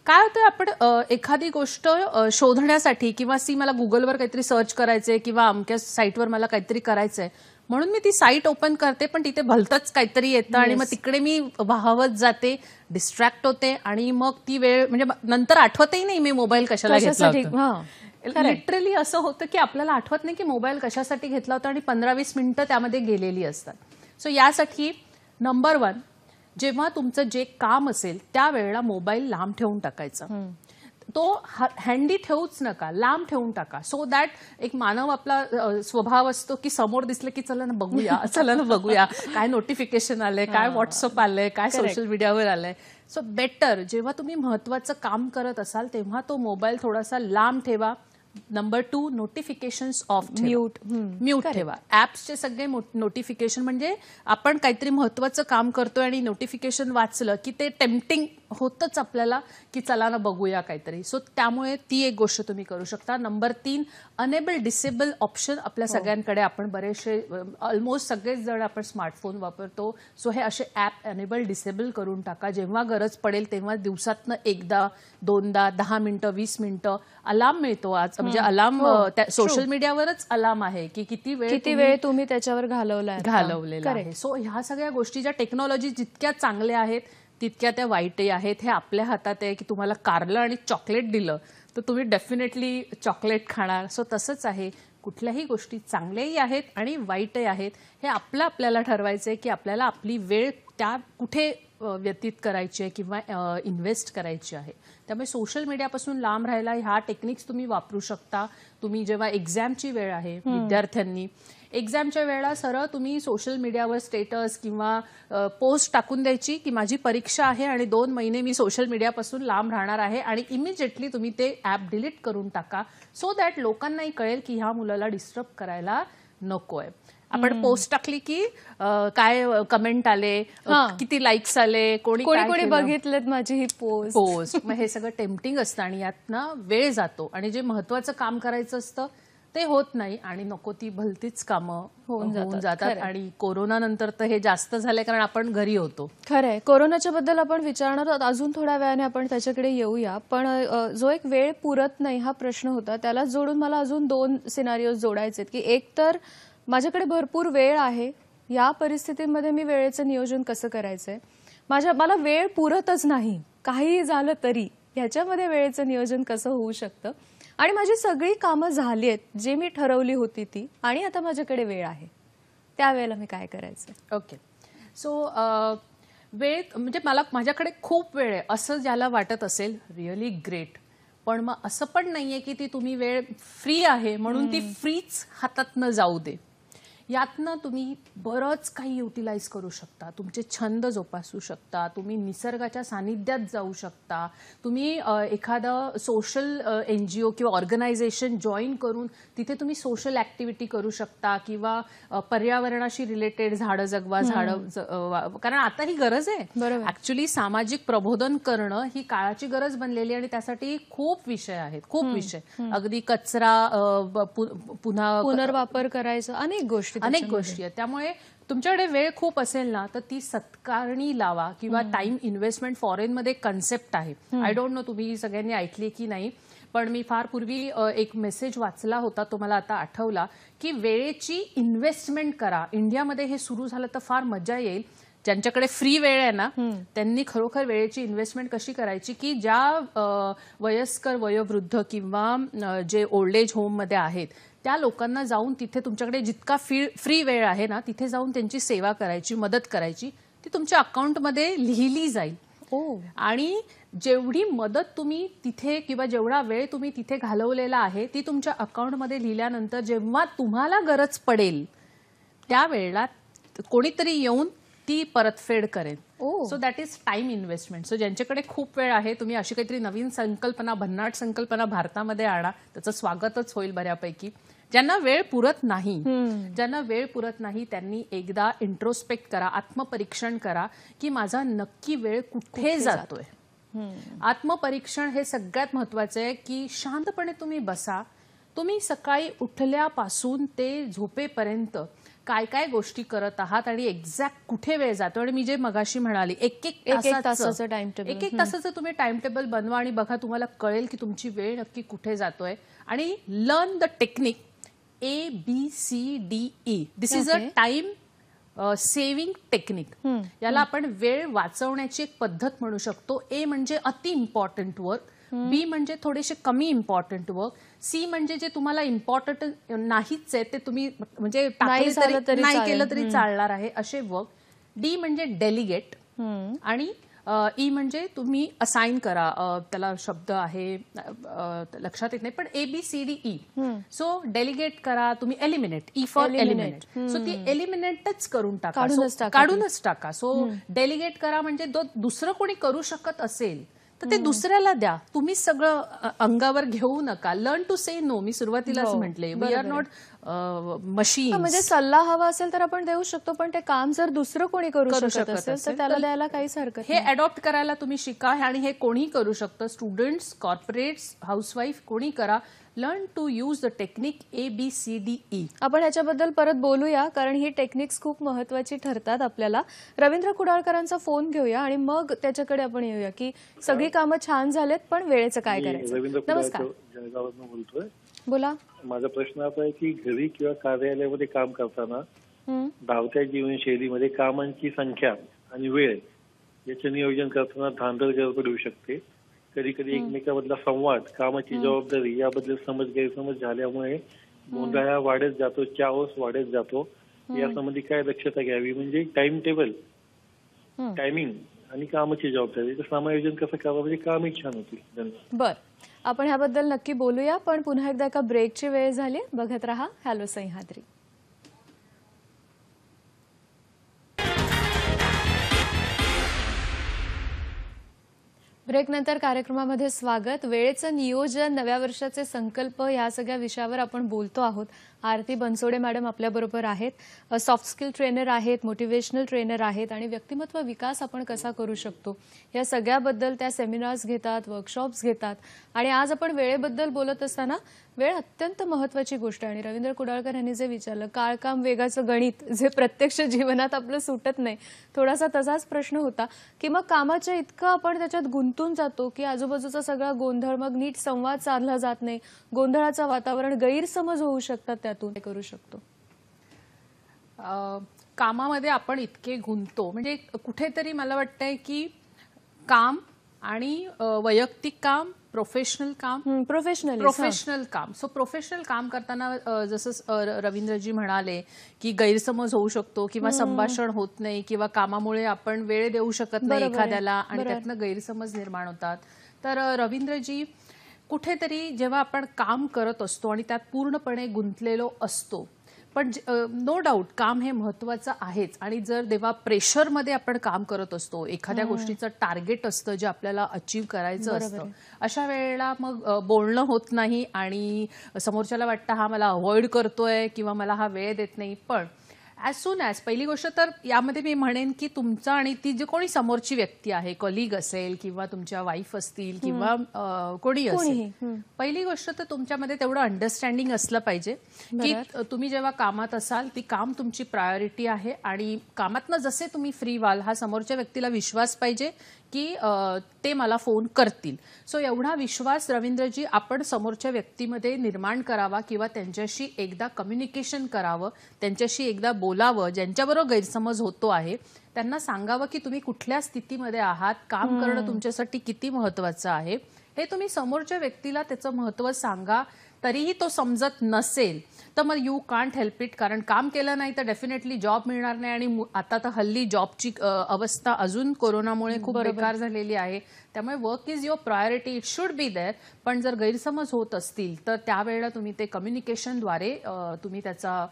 काय होतं, आपण एखादी गोष्ट शोधण्यासाठी किंवा मला गुगलवर काहीतरी सर्च करायचंय किंवा अमक्या साईटवर मला काहीतरी करायचंय म्हणून मी ती साईट ओपन करते, पण तिथे भलतंच काहीतरी येतं आणि मग तिकडे मी वाहवत जाते, डिस्ट्रॅक्ट होते आणि मग ती वेळ म्हणजे नंतर आठवतही नाही मी मोबाईल कशाला घेतला होता. लिटरली असं होतं की आपल्याला आठवत नाही की मोबाईल कशासाठी घेतला होता आणि 15-20 मिनिटं त्यामध्ये गेलेली असतात. सो यासाठी नंबर 1, जेव्हा तुमचं जे काम असेल त्यावेळेला मोबाईल लांब ठेवून टाकायचा. तो हँडी ठेवूच नका, लांब ठेवून टाका. सो दॅट एक मानव आपला स्वभाव असतो की समोर दिसलं की चला ना बघूया काय नोटिफिकेशन आलंय, काय व्हॉट्सअप आलंय, काय सोशल मीडियावर आलंय. सो बेटर जेव्हा तुम्ही महत्वाचं काम करत असाल तेव्हा तो मोबाईल थोडासा लांब ठेवा. नंबर 2, नोटिफिकेशन्स ऑफ, म्यूट ठेवा. ऍप्सचे सगळे नोटिफिकेशन, म्हणजे आपण काहीतरी महत्वाचं काम करतोय आणि नोटिफिकेशन वाचलं की ते टेम्पटिंग होतच आपल्याला की चला ना बघूया काहीतरी. सो त्यामुळे ती एक गोष्ट तुम्ही करू शकता. नंबर 3, अनेबल डिसेबल ऑप्शन आपल्या सगळ्यांकडे, आपण बरेचसे ऑलमोस्ट सगळेच जण आपण स्मार्टफोन वापरतो. सो हे असे ऍप अनेबल डिसेबल करून टाका. जेव्हा गरज पडेल तेव्हा दिवसातनं एकदा, दोनदा, 10 मिनिटं, 20 मिनिटं अलार्म मिळतो आज. म्हणजे अलार्म सोशल मीडियावरच अलार्म आहे की किती वेळ तुम्ही त्याच्यावर घालवलेला आहे. सो ह्या सगळ्या गोष्टी ज्या टेक्नॉलॉजी जितक्या चांगल्या आहेत तितक्या त्या वाईटही आहेत. हे आपल्या हातात आहे की तुम्हाला कारलं आणि चॉकलेट दिलं तर तुम्ही डेफिनेटली चॉकलेट खाणार. सो तसंच आहे, कुठल्याही गोष्टी चांगल्याही आहेत आणि वाईटही आहेत. हे आपल्याला ठरवायचं आहे की आपल्याला आपली वेळ त्या कुठे व्यतीत करायची आहे किंवा इन्व्हेस्ट करायची आहे. त्यामुळे सोशल मीडियापासून लांब राहायला ह्या टेक्निक्स तुम्ही वापरू शकता. तुम्ही जेव्हा एक्झामची वेळ आहे, विद्यार्थ्यांनी एक्झामच्या वेळेला सरळ तुम्ही सोशल मीडियावर स्टेटस किंवा पोस्ट टाकून द्यायची की माझी परीक्षा आहे आणि 2 महिने मी सोशल मीडियापासून लांब राहणार आहे आणि इमिजिएटली तुम्ही ते ऍप डिलीट करून टाका. सो दॅट लोकांनाही कळेल की ह्या मुलाला डिस्टर्ब करायला नकोय. आपण पोस्ट टाकली की काय कमेंट आले, किती लाईक्स आले, कोणी बघितलेत माझी ही पोस्ट. मग हे सगळं टेम्पटिंग असतं आणि यातनं वेळ जातो आणि जे महत्वाचं काम करायचं असतं ते होत नाही आणि नको ती भलतीच कामं होऊन जातात. आणि कोरोना नंतर तर हे जास्त झालंय कारण आपण घरी होतो. खरंय, कोरोनाच्या बद्दल आपण विचारणार आहोत, अजून थोड्या वेळाने आपण त्याच्याकडे येऊया. पण जो एक वेळ पुरत नाही हा प्रश्न होता, त्याला जोडून मला अजून 2 सिनारिओज जोडायचे की एक तर माझ्याकडे भरपूर वेळ आहे, या परिस्थितीमध्ये मी वेळेचं नियोजन कसं करायचंय, मला वेळ पुरतच नाही काही झालं तरी, ह्याच्यामध्ये वेळेचं नियोजन कसं होऊ शकतं, आणि माझी सगळी कामं झाली आहेत जे मी ठरवली होती ती, आणि आता माझ्याकडे वेळ आहे, त्यावेळेला मी काय करायचं. ओके. सो वेळ म्हणजे माझ्याकडे खूप वेळ आहे असं ज्याला वाटत असेल, रिअली ग्रेट. पण मग असं पण नाहीये की ती तुम्ही वेळ फ्री आहे म्हणून ती फ्रीच हातातनं जाऊ दे. यातनं तुम्ही बरंच काही युटिलाइज करू शकता, तुमचे छंद जोपासू शकता, तुम्ही निसर्गाच्या सानिध्यात जाऊ शकता, तुम्ही एखादं सोशल NGO किंवा ऑर्गनायझेशन जॉईन करून तिथे तुम्ही सोशल ऍक्टिव्हिटी करू शकता किंवा पर्यावरणाशी रिलेटेड झाडं जगवा, कारण आता ही गरज आहे. ऍक्च्युली सामाजिक प्रबोधन करणं ही काळाची गरज बनलेली आणि त्यासाठी खूप विषय आहेत, खूप विषय. अगदी कचरा पुन्हा पुनर्वापर करायचं, अनेक गोष्टी आहेत. त्यामुळे तुमच्याकडे वेळ खूप असेल ना तर ती सत्कारणी लावा किंवा टाइम इन्व्हेस्टमेंट फॉरेनमध्ये कन्सेप्ट आहे. आय डोंट नो तुम्ही सगळ्यांनी ऐकली की नाही, पण मी फार पूर्वी एक मेसेज वाचला होता, तो मला आता आठवला, की वेळेची इन्व्हेस्टमेंट करा. इंडियामध्ये हे सुरू झालं तर फार मजा येईल. ज्यांच्याकडे फ्री वेळ आहे ना त्यांनी खरोखर वेळेची इन्व्हेस्टमेंट कशी करायची की ज्या वयस्कर वयोवृद्ध किंवा जे ओल्ड एज होममध्ये आहेत त्या लोकांना जाऊन तिथे तुमच्याकडे जितका फ्री वेळ आहे ना तिथे जाऊन त्यांची सेवा करायची, मदत करायची, ती तुमच्या अकाउंटमध्ये लिहिली जाईल. आणि जेवढी मदत तुम्ही तिथे किंवा जेवढा वेळ तुम्ही तिथे घालवलेला आहे ती तुमच्या अकाउंटमध्ये लिहिल्यानंतर जेव्हा तुम्हाला गरज पडेल त्यावेळेला कोणीतरी येऊन ती परतफेड करेन. So that is time investment. So ज्यांच्याकडे खूप वेळ आहे तुम्ही अशी काहीतरी नवीन संकल्पना, भन्नाट संकल्पना भारतामध्ये आणा, त्याचं स्वागतच होईल बऱ्यापैकी. ज्यांना वेळ पुरत नाही त्यांनी एकदा इंट्रोस्पेक्ट करा, आत्मपरीक्षण करा की माझा नक्की वेळ कुठे जातोय. आत्मपरीक्षण हे सगळ्यात महत्वाचं आहे की शांतपणे तुम्ही बसा. तुम्ही सकाळी उठल्यापासून ते झोपेपर्यंत काय काय गोष्टी करत आहात आणि एक्झॅक्ट कुठे वेळ जातो. आणि मी जे मगाशी म्हणाली एक तासाचं टाइम टेबल, एक तासाचं तुम्ही टाइम टेबल बनवा आणि बघा, तुम्हाला कळेल की तुमची वेळ नक्की कुठे जातोय. आणि learn the technique ABCDE. This is a time saving technique. याला आपण वेळ वाचवण्याची एक पद्धत म्हणू शकतो. A म्हणजे अति इम्पॉर्टंट वर्क, B म्हणजे थोडेसे कमी इम्पॉर्टंट वर्क, C म्हणजे जे तुम्हाला इम्पॉर्टंट नाहीच आहे ते तुम्ही म्हणजे नाही केलं तरी चालणार आहे असे वर्क. D म्हणजे डेलिगेट आणि E म्हणजे तुम्ही असाइन करा. त्याला शब्द आहे लक्षात येत नाही पण ABCDE. सो डेलिगेट करा तुम्ही, eliminate, E for eliminate. So ती एलिमिनेटच करून टाका, काढूनच टाका. सो डेलिगेट करा म्हणजे दुसरं कोणी करू शकत असेल तर ते दुसऱ्याला द्या, तुम्ही सगळं अंगावर घेऊ नका. Learn to say no. मी सुरुवातीलाच म्हटले वी आर नॉट मशीन. म्हणजे सल्ला हवा असेल तर आपण देऊ शकतो, पण ते काम जर दुसरं कोणी करू शकत असेल तर त्याला द्यायला काहीच हरकत हे अडॉप्ट करायला तुम्ही शिका. आणि हे कोणी करू शकतं, स्टुडंट्स, कॉर्पोरेट्स, हाऊसवाईफ, कोणी करा. Learn to use the technique ABCDE. आपण ह्याच्याबद्दल परत बोलूया कारण ही टेक्निक्स खूप महत्वाची ठरतात आपल्याला. रवींद्र कुडाळकरांचा फोन घेऊया आणि मग त्याच्याकडे आपण येऊया की सगळी कामं छान झालेत पण वेळेचं काय करायचं. नमस्कार, जळगाववरून बोलतोय. बोला. माझा प्रश्न असा आहे की घरी किंवा कार्यालयामध्ये काम करताना धावत्या जीवनशैलीमध्ये कामांची संख्या आणि वेळ याचे नियोजन करताना धांदल गडबड होऊ शकते. कधी कधी एकमेकांमधला संवाद, कामाची जबाबदारी याबद्दल गैरसमज झाल्यामुळे गोंधळ वाढत जातो, चाओस वाढत जातो. यासंबंधी काय दक्षता घ्यावी, म्हणजे टाइम टेबल, टायमिंग आणि कामाची जबाबदारी समायोजन कसं करावं म्हणजे कामही छान होतील. बर, आपण ह्याबद्दल नक्की बोलूया पण पुन्हा एकदा एका ब्रेकची वेळ झाली. बघत रहा हॅलो सह्याद्री. ब्रेकनंतर कार्यक्रमामध्ये स्वागत. वेळेचं नियोजन, नव्या वर्षाचे संकल्प या सगळ्या विषयावर आपण बोलतो आहोत. आरती बनसोडे मॅडम आपल्याबरोबर आहेत. सॉफ्ट स्किल ट्रेनर आहेत, मोटिवेशनल ट्रेनर आहेत आणि व्यक्तिमत्व विकास आपण कसा करू शकतो या सगळ्याबद्दल त्या सेमिनार्स घेतात, वर्कशॉप्स घेतात. आणि आज आपण वेळेबद्दल बोलत असताना वेळ अत्यंत महत्वाची गोष्ट आहे. आणि रवींद्र कुडाळकर यांनी जे विचारलं, काळ काम वेगाचं गणित जे प्रत्यक्ष जीवनात आपलं सुटत नाही, थोडासा तसाच प्रश्न होता की मग कामाच्या इतकं आपण त्याच्यात गुंतून जातो की आजूबाजूचा सगळा गोंधळ, मग नीट संवाद साधला जात नाही, गोंधळाचं वातावरण, गैरसमज होऊ शकतात, त्यातून करू शकतो. कामामध्ये आपण इतके गुंततो म्हणजे कुठेतरी मला वाटतंय की काम आणि वैयक्तिक काम, प्रोफेशनल काम. सो प्रोफेशनल काम करताना जसं रवींद्रजी म्हणाले की गैरसमज होऊ शकतो किंवा संभाषण होत नाही किंवा कामामुळे आपण वेळ देऊ शकत नाही एखाद्याला आणि त्यातनं गैरसमज निर्माण होतात. तर रवींद्रजी, कुठेतरी जेव्हा आपण काम करत असतो आणि त्यात पूर्णपणे गुंतलेलो असतो, पण नो डाऊट काम हे महत्वाचं आहेच. आणि जर जेव्हा प्रेशरमध्ये आपण काम करत असतो, एखाद्या गोष्टीचं टार्गेट असतं जे आपल्याला अचीव्ह करायचं असतं, अशा वेळेला मग बोलणं होत नाही आणि समोरच्याला वाटतं हा मला अवॉइड करतोय किंवा मला हा वेळ देत नाही. पण ॲज सून ॲज पहिली गोष्ट तर यामध्ये मी म्हणेन की तुमचा आणि ती जी कोणी समोरची व्यक्ती आहे, कलिग असेल किंवा तुमच्या वाईफ असतील किंवा कोणी असेल, पहिली गोष्ट तर तुमच्यामध्ये तेवढं अंडरस्टँडिंग असलं पाहिजे की तुम्ही जेव्हा कामात असाल ती काम तुमची प्रायोरिटी आहे आणि कामातनं जसे तुम्ही फ्री व्हाल हा समोरच्या व्यक्तीला विश्वास पाहिजे की ते मला फोन करतील. सो एवढा विश्वास रवींद्रजी आपण समोरच्या व्यक्तीमध्ये निर्माण करावा किंवा त्यांच्याशी एकदा कम्युनिकेशन करावं, त्यांच्याशी एकदा बोलावं. ज्यांच्याबरोबर गैरसमज होतो आहे त्यांना सांगावं की तुम्ही कुठल्या स्थितीमध्ये आहात, काम करणं तुमच्यासाठी किती महत्वाचं आहे हे तुम्ही समोरच्या व्यक्तीला त्याचं महत्व सांगा. तरीही तो समजत नसेल तर मग यू कांट हेल्प इट, कारण काम केलं नाही तर डेफिनेटली जॉब मिळणार नाही. आणि आता तर हल्ली जॉबची अवस्था अजून कोरोनामुळे खूप बेकार झालेली आहे. त्यामुळे work is your priority, it should be there. पण जर गैरसमज होत असतील तर त्यावेळेला तुम्ही ते कम्युनिकेशनद्वारे तुम्ही त्याचा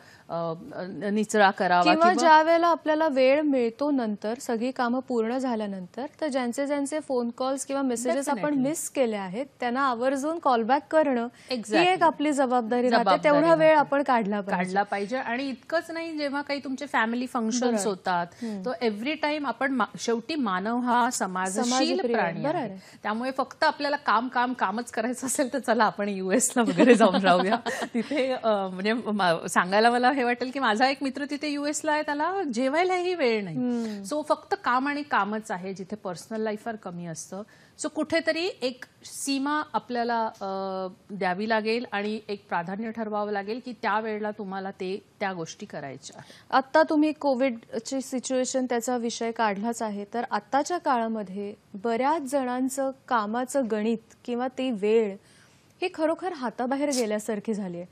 निचरा करावा. किंवा ज्या वेळेला आपल्याला वेळ मिळतो नंतर सगळी कामं पूर्ण झाल्यानंतर, तर ज्यांचे ज्यांचे फोन कॉल्स किंवा मेसेजेस आपण मिस केले आहेत त्यांना आवर्जून कॉलबॅक करणं ही एक आपली जबाबदारी राहते. तेवढा वेळ आपण काढला पाहिजे. आणि इतकंच नाही, जेव्हा काही तुमचे फॅमिली फंक्शन्स होतात तो एव्हरी टाइम आपण शेवटी मानव हा समाजशील प्राणी आहे. त्यामुळे फक्त आपल्याला कामच करायचं असेल तर चला आपण US ला वगैरे जाऊन राहूया. तिथे म्हणजे सांगायला मला हे वाटेल की माझा एक मित्र तिथे US ला आहे, त्याला जेवायलाही वेळ नाही. सो फक्त काम आणि कामच आहे, जिथे पर्सनल लाईफ फार कमी असतं. सो कुठेतरी एक सीमा आपल्याला द्यावी लागेल आणि एक प्राधान्य ठरवावं लागेल की त्या वेळेला तुम्हाला त्या गोष्टी करायच्या. आता तुम्ही कोविडची सिच्युएशन त्याचा विषय काढलाच आहे, तर आत्ताच्या काळामध्ये बऱ्याच जणांचं कामाचं गणित किंवा ती वेळ ही खरोखर हाताबाहेर गेल्यासारखी झाली आहे.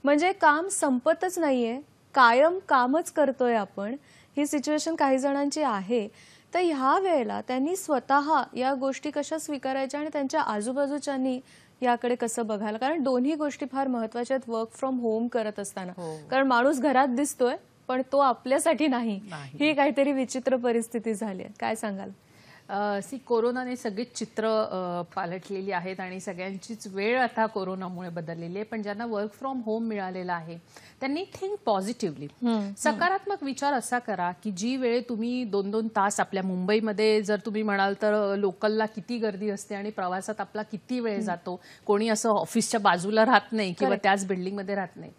म्हणजे काम संपतच नाहीये, कायम कामच करतोय आपण, ही सिच्युएशन काही जणांची आहे. तर ह्या वेळेला त्यांनी स्वतः या गोष्टी कशा स्वीकारायच्या आणि त्यांच्या आजूबाजूच्यांनी याकडे कसं बघायला, कारण दोन्ही गोष्टी फार महत्वाच्या आहेत वर्क फ्रॉम होम करत असताना. कारण माणूस घरात दिसतोय पण तो आपल्यासाठी नाही, ही काहीतरी विचित्र परिस्थिती झाली आहे. काय सांगाल? कोरोनाने सगळीच चित्र पालटलेली आहेत आणि सगळ्यांचीच वेळ आता कोरोनामुळे बदललेली आहे. पण ज्यांना वर्क फ्रॉम होम मिळालेला आहे त्यांनी थिंक पॉझिटिव्हली, सकारात्मक विचार असा करा की जी वेळ तुम्ही 2-2 तास आपल्या मुंबईमध्ये जर तुम्ही म्हणाल तर लोकलला किती गर्दी असते आणि प्रवासात आपला किती वेळ जातो, कोणी असं ऑफिसच्या बाजूला राहत नाही किंवा त्याच बिल्डिंगमध्ये राहत नाही.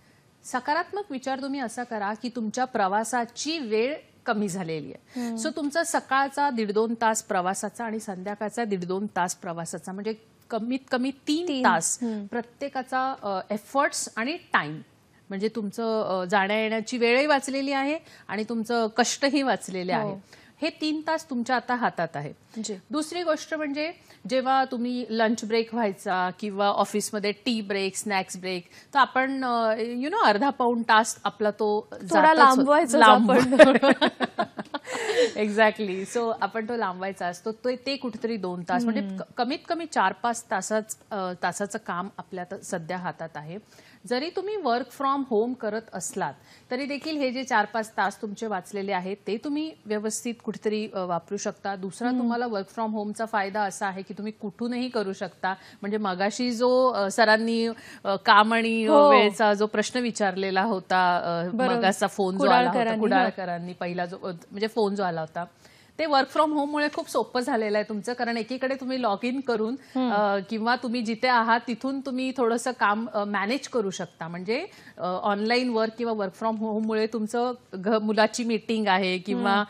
सकारात्मक विचार तुम्ही असा करा की तुमच्या प्रवासाची वेळ कमी झालेली आहे. सो तुमचा सकाळचा 1.5-2 तास प्रवासाचा आणि संध्याकाळचा 1.5-2 तास प्रवासाचा, म्हणजे कमीत कमी 3 तास प्रत्येकाचा एफर्ट्स आणि टाइम, म्हणजे तुमचं जाण्या येण्याची वेळही वाचलेली आहे आणि तुमचं कष्टही वाचलेले आहे. हे 3 तास तुमच्या आता हातात आहे. दुसरी गोष्ट म्हणजे जेव्हा तुम्ही लंच ब्रेक व्हायचा किंवा ऑफिसमध्ये टी ब्रेक, स्नॅक्स ब्रेक, तर आपण अर्धा पाऊण तास आपला तो एक्झॅक्टली. सो आपण तो लांबवायचा असतो, ते कुठेतरी 2 तास, म्हणजे कमीत कमी 4-5 तासाचं काम आपल्या सध्या हातात आहे. जरी तुम्ही वर्क फ्रॉम होम करत असलात तरी देखील हे जे 4-5 तास तुमचे वाचलेले आहेत ते तुम्ही व्यवस्थित कुठेतरी वापरू शकता. दुसरा तुम्हाला वर्क फ्रॉम होमचा फायदा असा आहे की तुम्ही कुठूनही करू शकता. म्हणजे मगाशी जो सरांनी काम आणि वेळेचा जो प्रश्न विचारलेला होता, मगाचा फोन जो आला होता कुडाळकरांनी, पहिला जो म्हणजे फोन जो आला होता, ते वर्क फ्रॉम होममुळे खूप सोपं झालेलं आहे तुमचं. कारण एकीकडे तुम्ही लॉग इन करून किंवा तुम्ही जिथे आहात तिथून तुम्ही थोडंसं काम मॅनेज करू शकता. म्हणजे ऑनलाईन वर्क किंवा वर्क फ्रॉम होममुळे तुमचं मुलाची मीटिंग आहे किंवा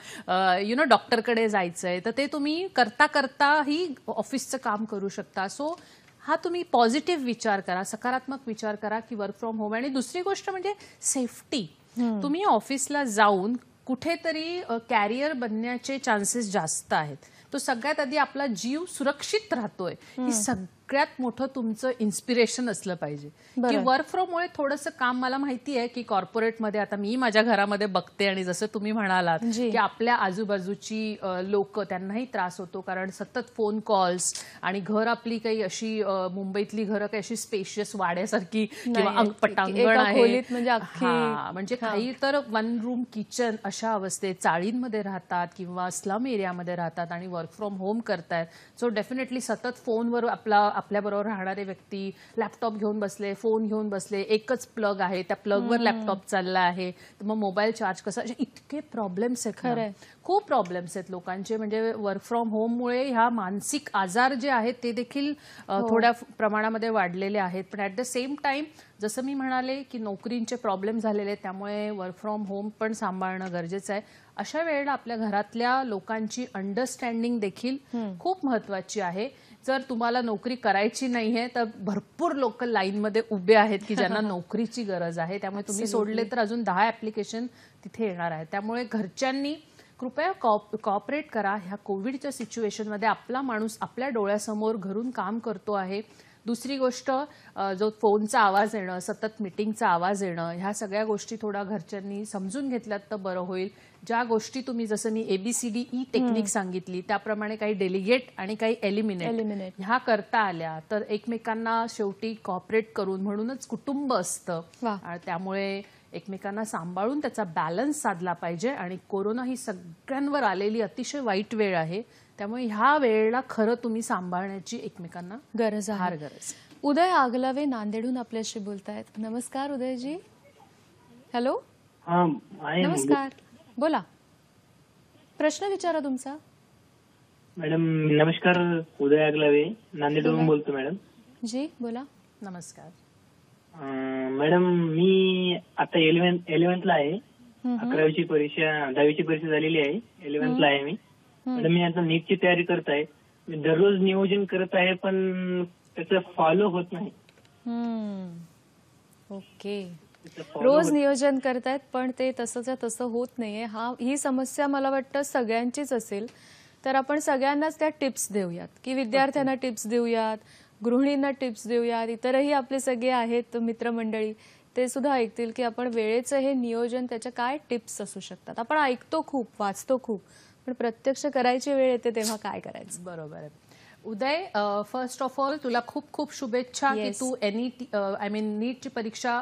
डॉक्टरकडे जायचंय, तर ते तुम्ही करता करताही ऑफिसचं काम करू शकता. सो हा तुम्ही पॉझिटिव्ह विचार करा, सकारात्मक विचार करा की वर्क फ्रॉम होम. आणि दुसरी गोष्ट म्हणजे सेफ्टी. तुम्ही ऑफिसला जाऊन कुठेतरी कॅरियर बनण्याचे चान्सेस जास्त आहेत. तो सगळ्यात आधी आपला जीव सुरक्षित राहतोय ही सगळ्यात मोठं तुमचं इन्स्पिरेशन असलं पाहिजे. की वर्क फ्रॉम मुळे थोडंसं काम, मला माहिती आहे की कॉर्पोरेटमध्ये आता मी माझ्या घरामध्ये बघते आणि जसं तुम्ही म्हणालात की आपल्या आजूबाजूची लोक, त्यांनाही त्रास होतो कारण सतत फोन कॉल्स, आणि घर आपली काही अशी मुंबईतली घरं काही अशी स्पेशियस वाड्यासारखी किंवा पटांगण आहे, म्हणजे काही तर 1 रूम किचन अशा अवस्थेत चाळींमध्ये राहतात किंवा स्लम एरियामध्ये राहतात आणि वर्क फ्रॉम होम करतायत. सो डेफिनेटली सतत फोनवर आपल्याबरोबर राहणारे व्यक्ती लॅपटॉप घेऊन बसले, फोन घेऊन बसले, एकच प्लग आहे, त्या प्लगवर लॅपटॉप चालला आहे, तर मग मोबाईल चार्ज कसा, इतके प्रॉब्लेम्स आहेत, खूप प्रॉब्लेम्स आहेत लोकांचे. म्हणजे वर्क फ्रॉम होममुळे ह्या मानसिक आजार जे आहेत ते देखील थोड्या प्रमाणामध्ये वाढलेले आहेत. पण ॲट द सेम टाइम जसं मी म्हणाले की नोकरींचे प्रॉब्लेम झालेले आहेत, त्यामुळे वर्क फ्रॉम होम पण सांभाळणं गरजेचं आहे. अशा वेळेला आपल्या घरातल्या लोकांची अंडरस्टँडिंग देखील खूप महत्वाची आहे. जर तुम्हाला नोकरी करायची नाहीये तर भरपूर लोक लाईनमध्ये उभे आहेत की ज्यांना नोकरीची गरज आहे. त्यामुळे तुम्ही सोडले तर अजून 10 ऍप्लिकेशन तिथे येणार आहेत. त्यामुळे घरच्यांनी कृपया कॉपरेट करा. ह्या कोविडच्या सिच्युएशनमध्ये आपला माणूस आपल्या डोळ्यासमोर घरून काम करतो आहे, दुसरी गोष्ट, जो फोनचा आवाज येणं, सतत मीटिंगचा आवाज येणं, ह्या सगळ्या गोष्टी थोडा घरच्यांनी समजून घेतल्यात तर बरं होईल. ज्या गोष्टी तुम्ही, जसं मी ABCDE टेक्निक सांगितली त्याप्रमाणे काही डेलिगेट आणि काही एलिमिनेट ह्या करता आल्या तर एकमेकांना शेवटी कॉपरेट करून, म्हणूनच कुटुंब असतं, त्यामुळे एकमेकांना सांभाळून त्याचा बॅलन्स साधला पाहिजे. आणि कोरोना ही सगळ्यांवर आलेली अतिशय वाईट वेळ आहे, त्यामुळे ह्या वेळेला खरं तुम्ही सांभाळण्याची एकमेकांना गरज आहे. गरज. उदय आगलावे नांदेडहून आपल्याशी बोलतायत. नमस्कार उदयजी. हॅलो. नमस्कार, बोला, प्रश्न विचारा तुमचा. मॅडम नमस्कार, उदय आगलावे नांदेडहून बोलतो मॅडम. जी बोला. नमस्कार मॅडम, मी आता 11th आहे. 11वीची परीक्षा 10वीची परीक्षा झालेली आहे. 11th आहे मी. मॅडम मी आता नीटची तयारी करत आहे. मी दररोज नियोजन करत आहे पण त्याचं फॉलो होत नाही. ओके, रोज नियोजन करतायत पण ते तसंच्या तसं होत नाहीये. ही समस्या मला वाटतं सगळ्यांचीच असेल. तर आपण सगळ्यांनाच त्या टिप्स देऊयात, की विद्यार्थ्यांना टिप्स देऊयात, गृहिणींना टिप्स देऊयात, इतरही आपले सगळे आहेत मित्रमंडळी, ते सुद्धा ऐकतील की आपण वेळेचं हे नियोजन, त्याच्या काय टिप्स असू शकतात. आपण ऐकतो खूप, वाचतो खूप, पण प्रत्यक्ष करायची वेळ येते तेव्हा काय करायचं. बरोबर आहे. उदय, फर्स्ट ऑफ ऑल तुला खूप खूप शुभेच्छा की तू नीटची परीक्षा,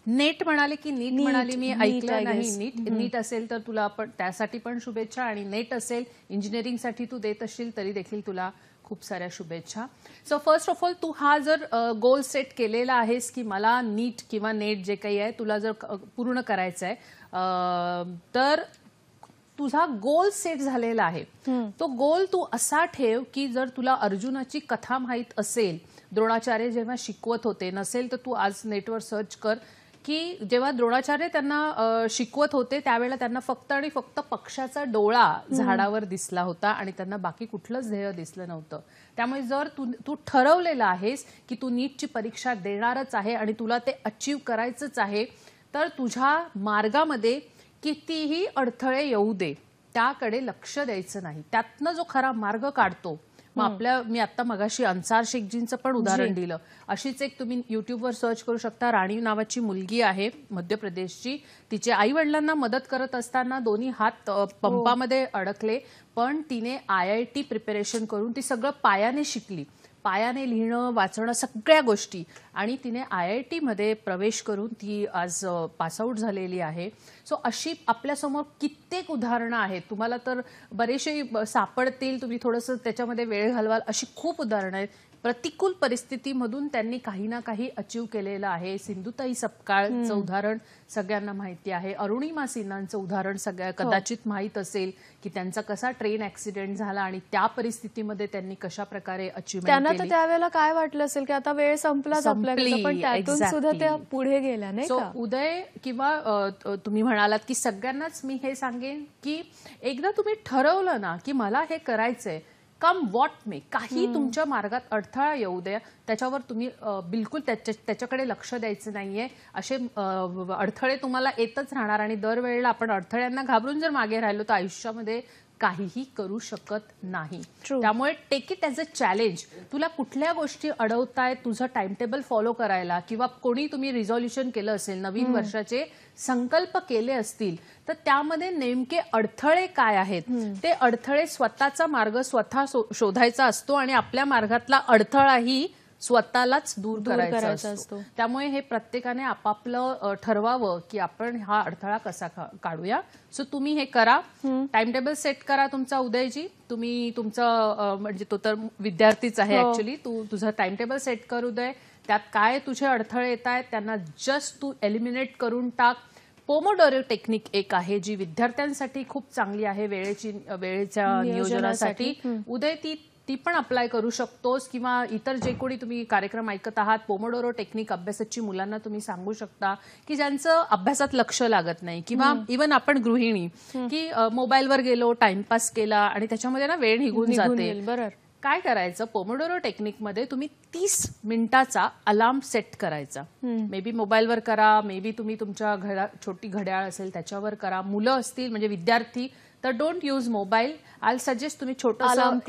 नेट म्हणाले की नीट म्हणाली, मी ऐकलं नाही. नीट असेल तर तुला पण त्यासाठी पण शुभेच्छा, आणि नेट असेल इंजिनिअरिंगसाठी तू देत असशील तरी देखील तुला खूप साऱ्या शुभेच्छा. सो फर्स्ट ऑफ ऑल, तू हा जर गोल सेट केलेला आहेस की मला नीट किंवा नेट जे काही आहे तुला जर पूर्ण करायचं आहे, तर तुझा गोल सेट झालेला आहे. तो गोल तू असा ठेव की जर तुला अर्जुनाची कथा माहीत असेल, द्रोणाचार्य जेव्हा शिकवत होते, नसेल तर तू आज नेटवर सर्च कर की जेव्हा द्रोणाचार्य त्यांना शिकवत होते त्यावेळेला त्यांना फक्त आणि फक्त पक्षाचा डोळा झाडावर दिसला होता आणि त्यांना बाकी कुठलंच ध्येय दिसलं नव्हतं. त्यामुळे जर तू ठरवलेलं आहेस की तू नीटची परीक्षा देणारच आहे आणि तुला ते अचीव करायचंच आहे, तर तुझ्या मार्गामध्ये कितीही अडथळे येऊ दे, त्याकडे लक्ष द्यायचं नाही. त्यातनं जो खरा मार्ग काढतो, मग मी आता मगाशी अन्सार शेखजींचं पण उदाहरण दिलं. अशीच एक तुम्ही युट्यूबवर सर्च करू शकता. राणी नावाची मुलगी आहे मध्य प्रदेशची. तिचे आई वडिलांना मदत करत असताना दोन्ही हात पंपामध्ये अडकले, पण तिने IIT प्रिपरेशन करून ती सगळं पायाने शिकली. पायाने लिहिणं, वाचणं, सगळ्या गोष्टी, आणि तिने IIT मध्ये प्रवेश करून ती आज पासआउट झालेली आहे. सो अशी आपल्यासमोर कित्येक उदाहरणं आहेत. तुम्हाला तर बरेचसे सापडतील, तुम्ही थोडंसं त्याच्यामध्ये वेळ घालवाल, अशी खूप उदाहरणं आहेत. प्रतिकूल परिस्थितीमधून त्यांनी काही ना काही अचीव केलेलं आहे. सिंधुताई सपकाळचं उदाहरण सगळ्यांना माहिती आहे. अरुणिमा सिन्हांचं उदाहरण कदाचित माहीत असेल की त्यांचा कसा ट्रेन ऍक्सिडेंट झाला आणि त्या परिस्थितीमध्ये त्यांनी कशा प्रकारे अचीवमेंट त्यांना केली. तर त्यावेळेला काय वाटलं असेल की आता वेळ संपलाच आपल्याकडे, पण त्यातून सुद्धा त्या पुढे गेल्या, नाही का. उदय, किंवा तुम्ही म्हणालात की सगळ्यांनाच मी हे सांगेन की एकदा तुम्ही ठरवलं ना की मला हे करायचंय, कम वॉट मे, काही तुमच्या मार्गात अडथळा येऊ द्या, त्याच्यावर तुम्ही बिलकुल त्याच्याकडे लक्ष द्यायचं नाहीये. असे अडथळे तुम्हाला येतच राहणार, आणि दरवेळेला आपण अडथळ्यांना घाबरून जर मागे राहिलो तर आयुष्यामध्ये काहीही करू शकत नाही. त्यामुळे take it as a challenge. तुला कुठल्या गोष्टी अडवतायत तुझं टाइम टेबल फॉलो करायला, किंवा कोणी तुम्ही रिझॉल्युशन केलं असेल, नवीन वर्षाचे संकल्प केले असतील, तर त्यामध्ये नेमके अडथळे काय आहेत, ते अडथळे स्वतःचा मार्ग स्वतः शोधायचा असतो, आणि आपल्या मार्गातला अडथळाही स्वतःलाच दूर करायचा असतो. त्यामुळे हे प्रत्येकाने आपापलं ठरवावं की आपण हा अडथळा कसा काढूया. सो तुम्ही हे करा, टाइम टेबल सेट करा तुमचा. उदयजी, तुम्ही तुमचं म्हणजे तो तर विद्यार्थीच आहे ऍक्च्युली, तुझं टाइम टेबल सेट कर उदय. त्यात काय तुझे अडथळे येत आहेत त्यांना जस्ट तू एलिमिनेट करून टाक. पोमोडोरो टेक्निक एक आहे जी विद्यार्थ्यांसाठी खूप चांगली आहे वेळेच्या नियोजनासाठी. उदय, ती पण अप्लाय करू शकतोस, किंवा इतर जे कोणी तुम्ही कार्यक्रम ऐकत आहात, पोमोडोरो टेक्निक अभ्यासाची मुलांना तुम्ही सांगू शकता की ज्यांचं अभ्यासात लक्ष लागत नाही, किंवा इव्हन आपण गृहिणी की मोबाईलवर गेलो, टाइमपास केला आणि त्याच्यामध्ये ना वेळ निघून जाते. बरोबर. काय करायचं, पोमोडोरो टेक्निकमध्ये तुम्ही 30 मिनिटाचा अलार्म सेट करायचा. मे बी मोबाईलवर करा, मे बी तुम्ही तुमच्या छोटी घड्याळ असेल त्याच्यावर करा. मुलं असतील म्हणजे विद्यार्थी तर don't use mobile. I suggest तुम्ही छोटंसं अलार्म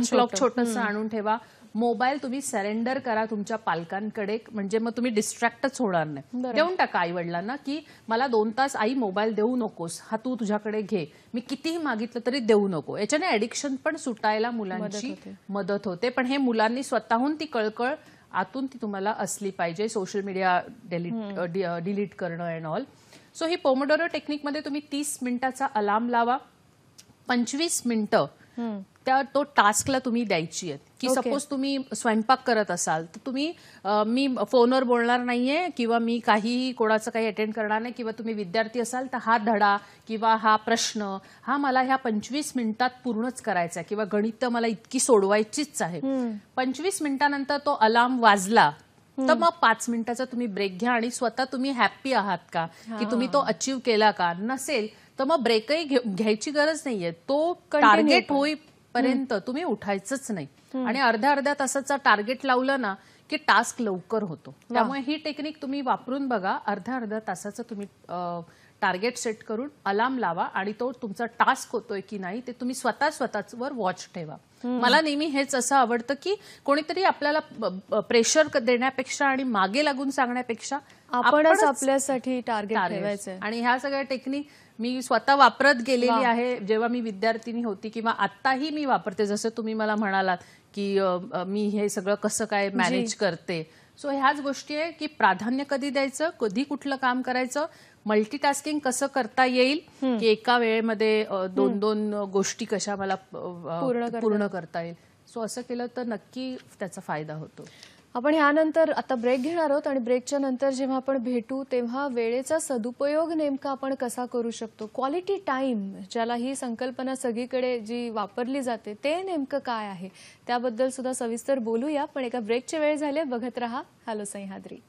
क्लॉक छोटंसं आणून ठेवा. मोबाईल तुम्ही सरेंडर करा तुमच्या पालकांकडे, म्हणजे मग तुम्ही डिस्ट्रॅक्टच होणार नाही. देऊन टाका आई वडिलांना की मला 2 तास आई मोबाईल देऊ नकोस, हा तू तुझ्याकडे घे, मी कितीही मागितलं तरी देऊ नको. याच्याने ऍडिक्शन पण सुटायला मुलांची मदत होते. पण हे मुलांनी स्वतःहून ती कळकळ आतून ती तुम्हाला असली पाहिजे. सोशल मीडिया डिलीट करणं अँड ऑल. सो ही पोमोडोरो टेक्निकमध्ये तुम्ही 30 मिनिटाचा अलार्म लावा, 25 मिनिटं तो टास्कला तुम्ही द्यायची आहेत. की सपोज तुम्ही स्वयंपाक करत असाल तर तुम्ही मी फोनवर बोलणार नाहीये किंवा मी काहीही कोणाचं काही अटेंड करणार नाही, किंवा तुम्ही विद्यार्थी असाल तर हा धडा किंवा हा प्रश्न हा मला ह्या 25 मिनिटात पूर्णच करायचा आहे, किंवा गणित मला इतकी सोडवायचीच आहे. 25 मिनिटानंतर तो अलार्म वाजला तर मग 5 मिनिटाचा तुम्ही ब्रेक घ्या आणि स्वतः तुम्ही हॅप्पी आहात का, की तुम्ही तो अचीव्ह केला का. नसेल तर मग ब्रेकही घ्यायची गरज नाहीये. तो टार्गेट होईपर्यंत तुम्ही उठायचंच नाही. आणि अर्ध्या तासाचा टार्गेट लावलं ना की टास्क लवकर होतो. त्यामुळे ही टेक्निक तुम्ही वापरून बघा. अर्ध्या तासाचं तुम्ही टार्गेट सेट करून अलार्म लावा आणि तो तुमचा टास्क होतोय की नाही ते तुम्ही स्वतःवर वॉच ठेवा. मला नेहमी हेच असं आवडतं की कोणीतरी आपल्याला प्रेशर देण्यापेक्षा आणि मागे लागून सांगण्यापेक्षा आपणच आपल्यासाठी टार्गेट ठेवायचं. आणि ह्या सगळ्या टेक्निक मी स्वतः वापरत गेलेली आहे जेव्हा मी विद्यार्थिनी होती, किंवा आत्ताही मी वापरते. जसं तुम्ही मला म्हणालात की मी हे सगळं कसं काय मॅनेज करते. सो ह्याच गोष्टी आहे की प्राधान्य कधी द्यायचं, कधी कुठलं काम करायचं, मल्टीटास्किंग कसं करता येईल, की एका वेळेमध्ये 2 गोष्टी कशा मला पूर्ण करता येईल. सो असं केलं तर नक्की त्याचा फायदा होतो. आपण ह्यानंतर आता ब्रेक घेणार आहोत आणि ब्रेकच्या नंतर जेव्हा आपण भेटू तेव्हा वेळेचा सदुपयोग नेमका आपण कसा करू शकतो, क्वालिटी टाइम ज्याला ही संकल्पना सगळीकडे जी वापरली जाते ते नेमकं काय आहे त्याबद्दल सुद्धा सविस्तर बोलूया. पण एका ब्रेकची वेळ झाली. बघत रहा हॅलो सह्याद्री.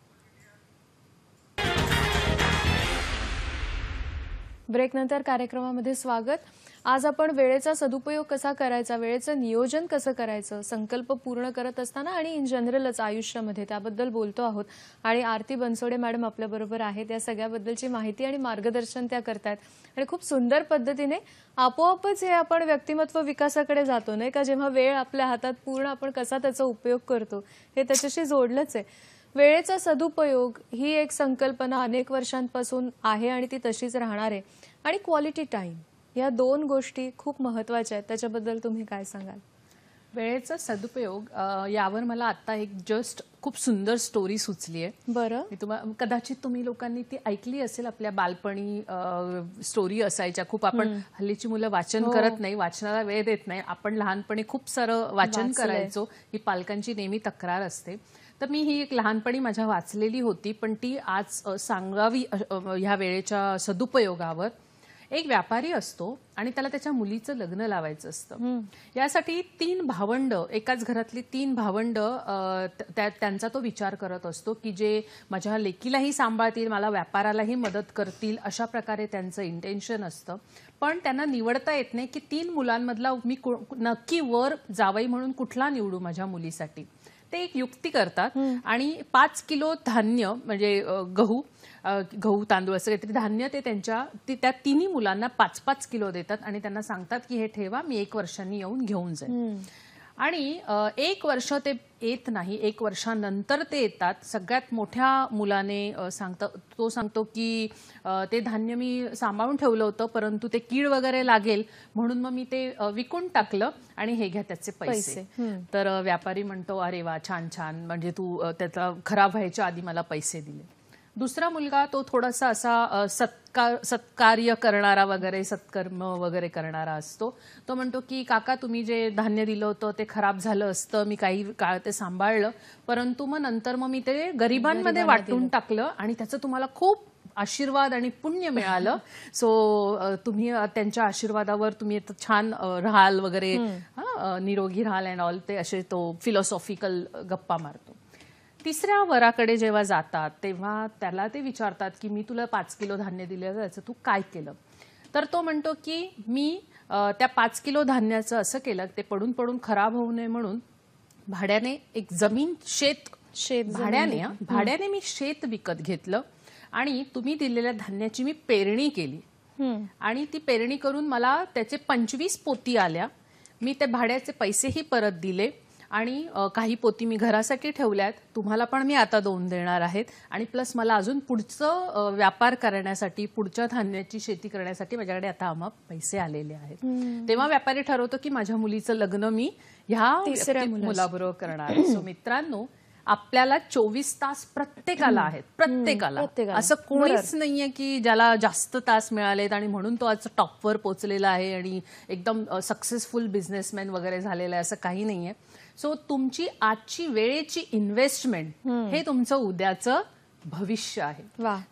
ब्रेकनंतर कार्यक्रमामध्ये स्वागत. आज आपण वेळेचा सदुपयोग कसा करायचा, वेळेचं नियोजन कसं करायचं, संकल्प पूर्ण करत असताना आणि इन जनरलच आयुष्यामध्ये त्याबद्दल बोलतो आहोत. आणि आरती बनसोडे मॅडम आपल्याबरोबर आहेत. या सगळ्याबद्दलची माहिती आणि मार्गदर्शन त्या करतात आणि खूप सुंदर पद्धतीने आपोआपच हे आपण व्यक्तिमत्व विकासाकडे जातो नाही का. जेव्हा वेळ आपल्या हातात पूर्ण आपण कसा त्याचा उपयोग करतो हे त्याच्याशी जोडलंच आहे. वेळेचा सदुपयोग ही एक संकल्पना अनेक वर्षांपासून आहे आणि ती तशीच राहणार आहे. आणि क्वालिटी टाइम या 2 गोष्टी खूप महत्त्वाच्या आहेत. त्याच्याबद्दल तुम्ही काय सांगाल? वेळेचा सदुपयोग यावर मला आता एक जस्ट खूप सुंदर स्टोरी सुचली आहे. बरं. कदाचित तुम्ही लोकांनी ती ऐकली असेल. आपल्या बालपणी स्टोरी असायच्या खूप. आपण हल्लीची मुलं वाचन करत नाही, वाचनाला वेळ देत नाही. आपण लहानपणी खूप सारं वाचन करायचो, ही पालकांची नेहमी तक्रार असते. तर मी ही एक लहानपणी माझ्या वाचलेली होती, पण ती आज सांगावी ह्या वेळेच्या सदुपयोगावर. एक व्यापारी असतो आणि त्याला त्याच्या मुलीचं लग्न लावायचं असतं. यासाठी 3 भावंड, एकाच घरातली 3 भावंड त्यांचा तो विचार करत असतो की जे माझ्या लेकीलाही सांभाळतील, मला व्यापारालाही मदत करतील, अशा प्रकारे त्यांचं इंटेन्शन असतं. पण त्यांना निवडता येत नाही की 3 मुलांमधला मी नक्की वर जावई म्हणून कुठला निवडू माझ्या मुलीसाठी. ते एक युक्ती करतात आणि 5 किलो धान्य म्हणजे गहू तांदूळ असं काहीतरी धान्य ते त्या 3 मुलांना 5-5 किलो देतात आणि त्यांना सांगतात की हे ठेवा, मी 1 वर्षांनी येऊन घेऊन जाईन. आणि 1 वर्ष ते येत नाही, 1 वर्षानंतर ते येतात. सगळ्यात मोठ्या मुलाने तो सांगतो की ते धान्य मी सांभाळून ठेवलं होतं, परंतु ते कीड वगैरे लागेल म्हणून मग मी ते विकून टाकलं आणि हे घ्या त्याचे पैसे. तर व्यापारी म्हणतो अरे वा, छान छान, म्हणजे तू त्याचा खराब व्हायच्या आधी मला पैसे दिले. दुसरा मुलगा तो थोडासा असा सत्कार्य करणारा वगैरे, सत्कर्म वगैरे करणारा असतो. तो म्हणतो की काका तुम्ही जे धान्य दिलं होतं ते खराब झालं असतं, मी काही काळ ते सांभाळलं, परंतु मग नंतर मी ते गरिबांमध्ये वाटून टाकलं आणि त्याचं तुम्हाला खूप आशीर्वाद आणि पुण्य मिळालं. सो तुम्ही त्यांच्या आशीर्वादावर तुम्ही छान राहाल वगैरे, निरोगी राहाल अँड ऑल. ते असे तो फिलॉसॉफिकल गप्पा मारतो. 3ऱ्या वराकडे जेव्हा जातात तेव्हा त्याला ते विचारतात की मी तुला 5 किलो धान्य दिलं, त्याचं तू काय केलं? तर तो म्हणतो की मी त्या 5 किलो धान्याचं असं केलं, ते पडून पडून खराब होऊ नये म्हणून भाड्याने एक जमीन भाड्याने मी शेत विकत घेतलं आणि तुम्ही दिलेल्या धान्याची मी पेरणी केली आणि ती पेरणी करून मला त्याचे 25 पोती आल्या. मी ते भाड्याचे पैसेही परत दिले आणि काही पोती मी घरासाठी ठेवल्यात, तुम्हाला पण मी आता 2 देणार आहेत आणि प्लस मला अजून पुढचं व्यापार करण्यासाठी, पुढच्या धान्याची शेती करण्यासाठी माझ्याकडे आता अमाप पैसे आलेले आहेत. तेव्हा व्यापारी ठरवतो की माझ्या मुलीचं लग्न मी ह्या मुलाबरोबर करणार आहे. सो मित्रांनो, आपल्याला 24 तास प्रत्येकाला आहेत, प्रत्येकाला. असं कोणीच नाहीये की ज्याला जास्त तास मिळालेत आणि म्हणून तो आज टॉपवर पोहोचलेला आहे आणि एकदम सक्सेसफुल बिझनेसमॅन वगैरे झालेला आहे, असं काही नाहीये. सो तुमची आजची वेळेची इन्व्हेस्टमेंट हे तुमचं उद्याचं भविष्य आहे.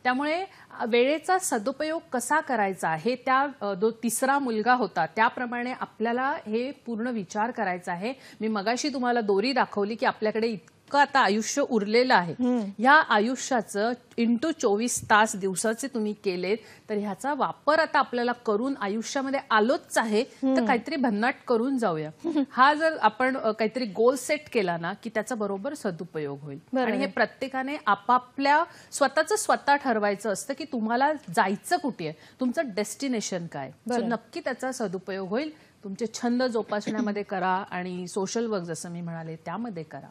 त्यामुळे वेळेचा सदुपयोग कसा करायचा हे त्या तिसरा मुलगा होता त्याप्रमाणे आपल्याला हे पूर्ण विचार करायचा आहे. मी मगाशी तुम्हाला दोरी दाखवली की आपल्याकडे आता आयुष्य उरलेलं आहे. ह्या आयुष्याचं इंटू 24 तास दिवसाचे तुम्ही केलेत तर ह्याचा वापर आता आपल्याला करून आयुष्यामध्ये आलोच आहे तर काहीतरी भन्नाट करून जाऊया. हा जर आपण काहीतरी गोल सेट केला ना की त्याचा बरोबर सदुपयोग होईल. आणि हे प्रत्येकाने आपापल्या स्वतः ठरवायचं असतं की तुम्हाला जायचं कुठे आहे, तुमचं डेस्टिनेशन काय. नक्की त्याचा सदुपयोग होईल. तुमचे छंद जोपासण्यामध्ये करा आणि सोशल वर्क जसं मी म्हणाले त्यामध्ये करा.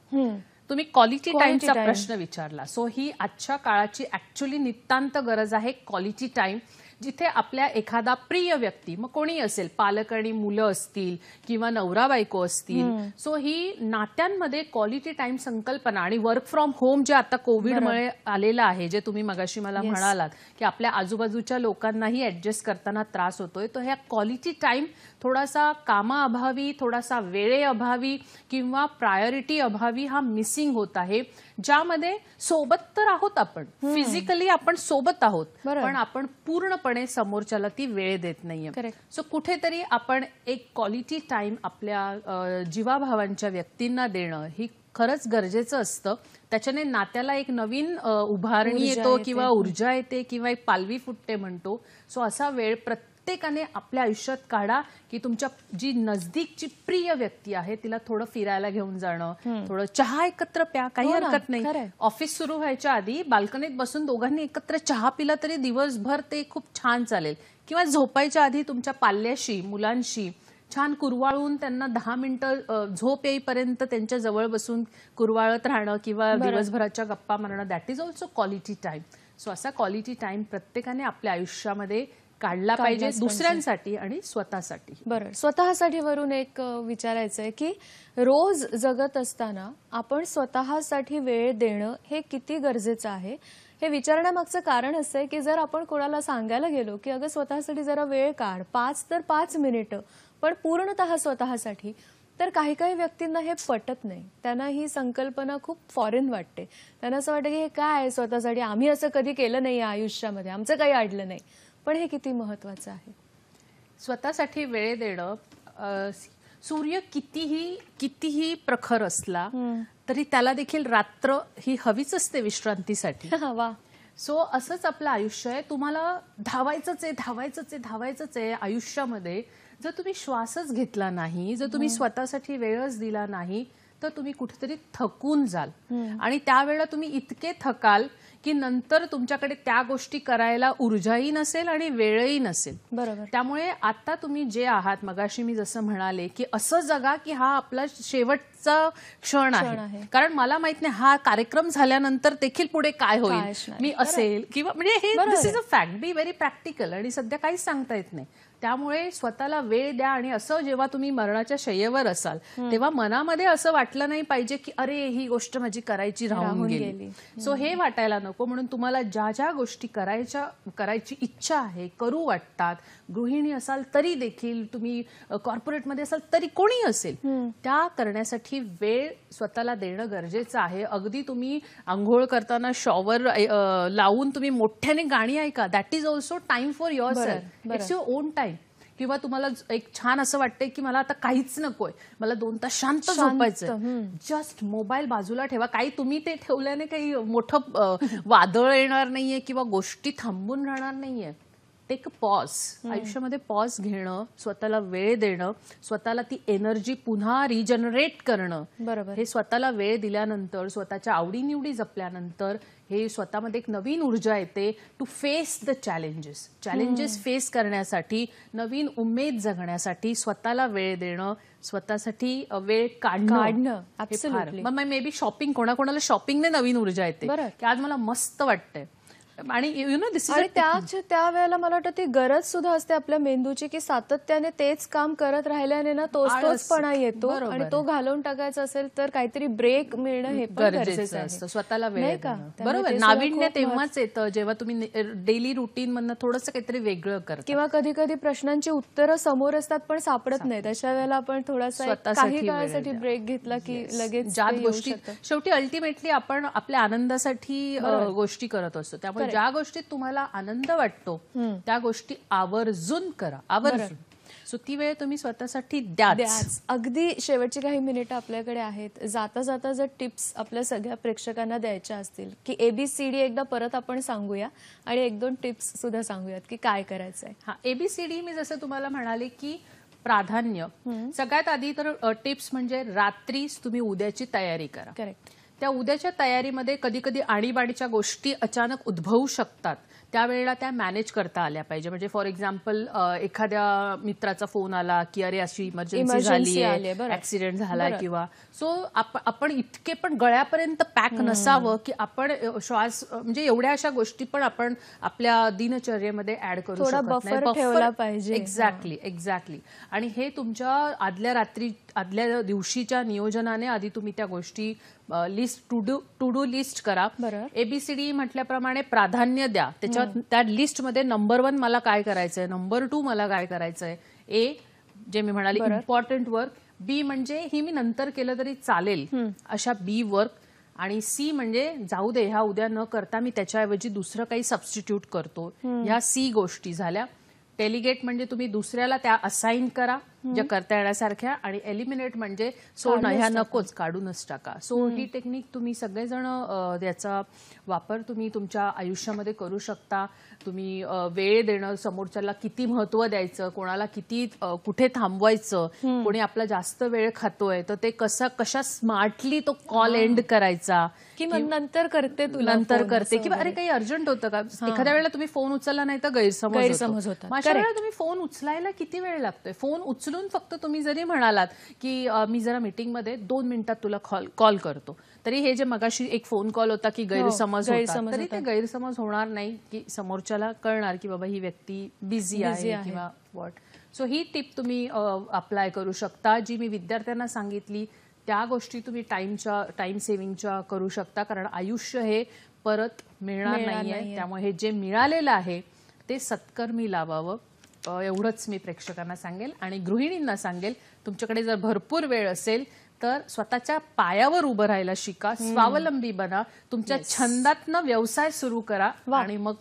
तुम्ही क्वालिटी टाइमचा प्रश्न विचारला. सो ही आजच्या काळाची ऍक्च्युअली नितांत गरज आहे, क्वालिटी टाइम. जिथे आपल्या एखादा प्रिय व्यक्ती, मग कोणी असेल, पालक आणि मुलं असतील किंवा नवरा बायको असतील, सो ही नात्यांमध्ये क्वालिटी टाइम संकल्पना आणि वर्क फ्रॉम होम जे आता कोविडमुळे आलेलं आहे, जे तुम्ही मगाशी मला म्हणालात की आपल्या आजूबाजूच्या लोकांनाही ऍडजस्ट करताना त्रास होतोय, तो ह्या क्वालिटी टाइम थोडासा कामाअभावी, थोडासा वेळेअभावी किंवा प्रायोरिटी अभावी हा मिसिंग होत आहे. ज्यामध्ये सोबत तर आहोत आपण, फिजिकली आपण सोबत आहोत, पण आपण पूर्णपणे समोरच्याला ती वेळ देत नाहीये. सो कुठेतरी आपण एक क्वालिटी टाइम आपल्या जीवाभावांच्या व्यक्तींना देणं ही खरंच गरजेचं असतं. त्याच्याने नात्याला एक नवीन उभारणी येतो किंवा ऊर्जा येते किंवा एक पालवी फुटते म्हणतो. सो असा वेळ प्रत्येकाने आपल्या आयुष्यात काढा की तुमच्या जी नजदीकची प्रिय व्यक्ती आहे तिला थोडं फिरायला घेऊन जाणं, थोडं चहा एकत्र प्या, काही हरकत नाही. ऑफिस सुरू व्हायच्या आधी बाल्कनीत बसून दोघांनी एकत्र चहा पिला तरी दिवसभर ते खूप छान चालेल. किंवा झोपायच्या आधी तुमच्या पाल्याशी, मुलांशी छान कुरवाळून त्यांना 10 मिनिटं झोप येईपर्यंत त्यांच्या जवळ बसून कुरवाळत राहणं किंवा दिवसभराच्या गप्पा मारणं, that is also quality time. So असा क्वालिटी टाइम प्रत्येकाने आपल्या आयुष्यामध्ये काढला पाहिजे, दुसऱ्यांसाठी आणि स्वतःसाठी. बरं, स्वतःसाठी वरून एक विचारायचं आहे की रोज जगत असताना आपण स्वतःसाठी वेळ देणं हे किती गरजेचं आहे. हे विचारण्यामागचं कारण असं आहे की जर आपण कोणाला सांगायला गेलो की अगं स्वतःसाठी जरा वेळ काढ, 5 तर 5 मिनिटं, पण पूर्णतः स्वतःसाठी, तर काही काही व्यक्तींना हे पटत नाही. त्यांना ही संकल्पना खूप फॉरेन वाटते. त्यांना असं वाटतं की हे काय आहे स्वतःसाठी, आम्ही असं कधी केलं नाही आयुष्यामध्ये, आमचं काही अडलं नाही. पण हे किती महत्वाचं आहे. स्वतःसाठी वेळ देणं. सूर्य कितीही प्रखर असला तरी त्याला देखील रात्र ही हवीच असते विश्रांतीसाठी. वा. सो असंच आपलं आयुष्य आहे. तुम्हाला धावायचंच आहे आयुष्यामध्ये. जर तुम्ही श्वासच घेतला नाही, जर तुम्ही स्वतःसाठी वेळच दिला नाही तर तुम्ही कुठेतरी थकून जाल आणि त्यावेळेला तुम्ही इतके थकाल की नंतर तुमच्याकडे त्या गोष्टी करायला ऊर्जाही नसेल आणि वेळही नसेल. बरोबर. त्यामुळे आता तुम्ही जे आहात, मगाशी मी जसं म्हणाले की असं जगा की हा आपला शेवटचा क्षण आहे. कारण मला माहित नाही हा कार्यक्रम झाल्यानंतर देखील पुढे काय होईल, मी असेल किंवा म्हणजे हे this is a fact. Be very practical. आणि सध्या काहीच सांगता येत नाही. त्यामुळे स्वतःला वेळ द्या. आणि असं जेव्हा तुम्ही मरणाच्या शय्येवर असाल तेव्हा मनामध्ये असं वाटलं नाही पाहिजे की अरे ही गोष्ट माझी करायची राहून गेली. सो हे वाटायला नको. म्हणून तुम्हाला ज्या ज्या गोष्टी करायची इच्छा आहे, करू वाटतात, गृहिणी असाल तरी देखील, तुम्ही कॉर्पोरेटमध्ये असाल तरी, कोणी असेल, त्या करण्यासाठी वेळ स्वतःला देणं गरजेचं आहे. अगदी तुम्ही आंघोळ करताना शॉवर लावून तुम्ही मोठ्याने गाणी ऐका, that is also time for your self. It's your on time. किंवा तुम्हाला एक छान असं वाटतंय की मला आता काहीच नकोय, मला 2 तास शांत झोपायचंय, जस्ट मोबाईल बाजूला ठेवा. काही तुम्ही ते ठेवल्याने काही मोठं वादळ येणार नाहीये किंवा गोष्टी थांबून राहणार नाहीये. Take a pause. आयुष्यामध्ये पॉज घेणं, स्वतःला वेळ देणं, स्वतःला ती एनर्जी पुन्हा रिजनरेट करणं. बरोबर. हे स्वतःला वेळ दिल्यानंतर, स्वतःच्या आवडीनिवडी जपल्यानंतर हे स्वतःमध्ये एक नवीन ऊर्जा येते to face the challenges face करण्यासाठी, नवीन उमेद जगण्यासाठी स्वतःला वेळ देणं, स्वतःसाठी वेळ काढणं. Absolutely. मग मे बी शॉपिंग, कोणाकोणाला शॉपिंगने नवीन ऊर्जा येते की आज मला मस्त वाटतंय. आणि यु नो दिस आणि त्या वेळेला मला वाटतं ती गरज सुद्धा असते आपल्या मेंदूची की सातत्याने तेच काम करत राहिल्याने ना तोचपणा येतो आणि तो घालवून टाकायचा असेल तर काहीतरी ब्रेक मिळणं हे पण गरजेचं असतं. स्वतःला वेळ देणं. बरोबर. नाविन्य तेव्हाच येतं जेव्हा तुम्ही डेली रुटीन मधनं थोडंसं काहीतरी वेगळं करता. किंवा कधी कधी प्रश्नांची उत्तरं समोर असतात पण सापडत नाहीत. अशा वेळेला आपण थोडासा काही काळासाठी ब्रेक घेतला की लगेच ज्या गोष्टी शेवटी अल्टिमेटली आपण आपल्या आनंदासाठी गोष्टी करत असतो. त्यामुळे ज्या गोष्टीत तुम्हाला आनंद वाटतो त्या गोष्टी आवर्जून करा, आवर्जून. सो ती वेळ तुम्ही स्वतःसाठी द्याच. अगदी शेवटची काही मिनिटं आपल्याकडे आहेत. जाता जाता जर टिप्स आपल्या सगळ्या प्रेक्षकांना द्यायच्या असतील की ABCD एकदा परत आपण सांगूया आणि 1-2 टिप्स सुद्धा सांगूयात की काय करायचंय. हा, ABCD मी जसं तुम्हाला म्हणाले की प्राधान्य. सगळ्यात आधी तर टिप्स म्हणजे रात्रीच तुम्ही उद्याची तयारी करा. करेक्ट. त्या उद्याच्या तयारीमध्ये कधी कधी आणीबाणीच्या गोष्टी अचानक उद्भवू शकतात. त्यावेळेला त्या मॅनेज करता आल्या पाहिजे. म्हणजे फॉर एक्झाम्पल एखाद्या मित्राचा फोन आला की अरे अशी इमर्जन्सी झाली, ऍक्सिडेंट झाला किंवा सो आपण इतके पण गळ्यापर्यंत पॅक नसावं की आपण श्वास म्हणजे एवढ्या अशा गोष्टी पण आपण आपल्या दिनचर्येमध्ये ऍड करू शकत नाही. ठेवला पाहिजे. एक्झॅक्टली. आणि हे तुमच्या आदल्या दिवशीच्या नियोजनाने आधी तुम्ही त्या गोष्टी लिस्ट टू डू लिस्ट करा. ABCD म्हटल्याप्रमाणे प्राधान्य द्या. त्या लिस्टमध्ये नंबर 1 मला काय करायचंय, नंबर 2 मला काय करायचंय, A जे मी म्हणाले इम्पॉर्टंट वर्क, B म्हणजे ही मी नंतर केलं तरी चालेल अशा B वर्क, आणि C म्हणजे जाऊ दे ह्या उद्या न करता मी त्याच्याऐवजी दुसरं काही सबस्टिट्यूट करतो. ह्या C गोष्टी झाल्या. डेलिगेट म्हणजे तुम्ही दुसऱ्याला त्या असाइन करा ज्या करता येण्यासारख्या, आणि एलिमिनेट म्हणजे सोडणं, ह्या नकोच, काढूनच टाका. सो ही टेक्निक तुम्ही सगळेजण याचा वापर तुम्ही तुमच्या आयुष्यामध्ये करू शकता. तुम्ही वेळ देणं, समोरच्याला किती महत्व द्यायचं, कोणाला किती कुठे थांबवायचं, कोणी आपला जास्त वेळ खातोय तर ते कशा स्मार्टली तो कॉल एंड करायचा, की नंतर करते किंवा अरे काही अर्जंट होतं का. एखाद्या वेळेला तुम्ही फोन उचलला नाही तर गैरसमज होता. अशा वेळेला तुम्ही फोन उचलायला किती वेळ लागतोय. फोन उचलून फक्त तुम्ही जरी म्हणालात की मी जरा मीटिंगमध्ये 2 मिनिटात तुला कॉल करतो, तरी हे जे मगाशी एक फोन कॉल होता की गैरसमज होता, तरी ते गैरसमज होणार नाही की समोरच्याला कळणार की बाबा ही व्यक्ती बिझी आहे किंवा व्हॉट. सो ही टिप तुम्ही अप्लाय करू शकता. जी मी विद्यार्थ्यांना सांगितली त्या गोष्टी तुम्ही टाइम सेव्हिंगच्या करू शकता. कारण आयुष्य हे परत मिळणार नाहीये. त्यामुळे हे जे मिळालेलं आहे ते सत्कर्मी लावावं, एवढंच मी प्रेक्षकांना सांगेल. आणि गृहिणींना सांगेल, तुमच्याकडे जर भरपूर वेळ असेल तर स्वतःच्या पायावर उभं राहायला शिका, स्वावलंबी बना, तुमच्या छंदातनं व्यवसाय सुरू करा, आणि मग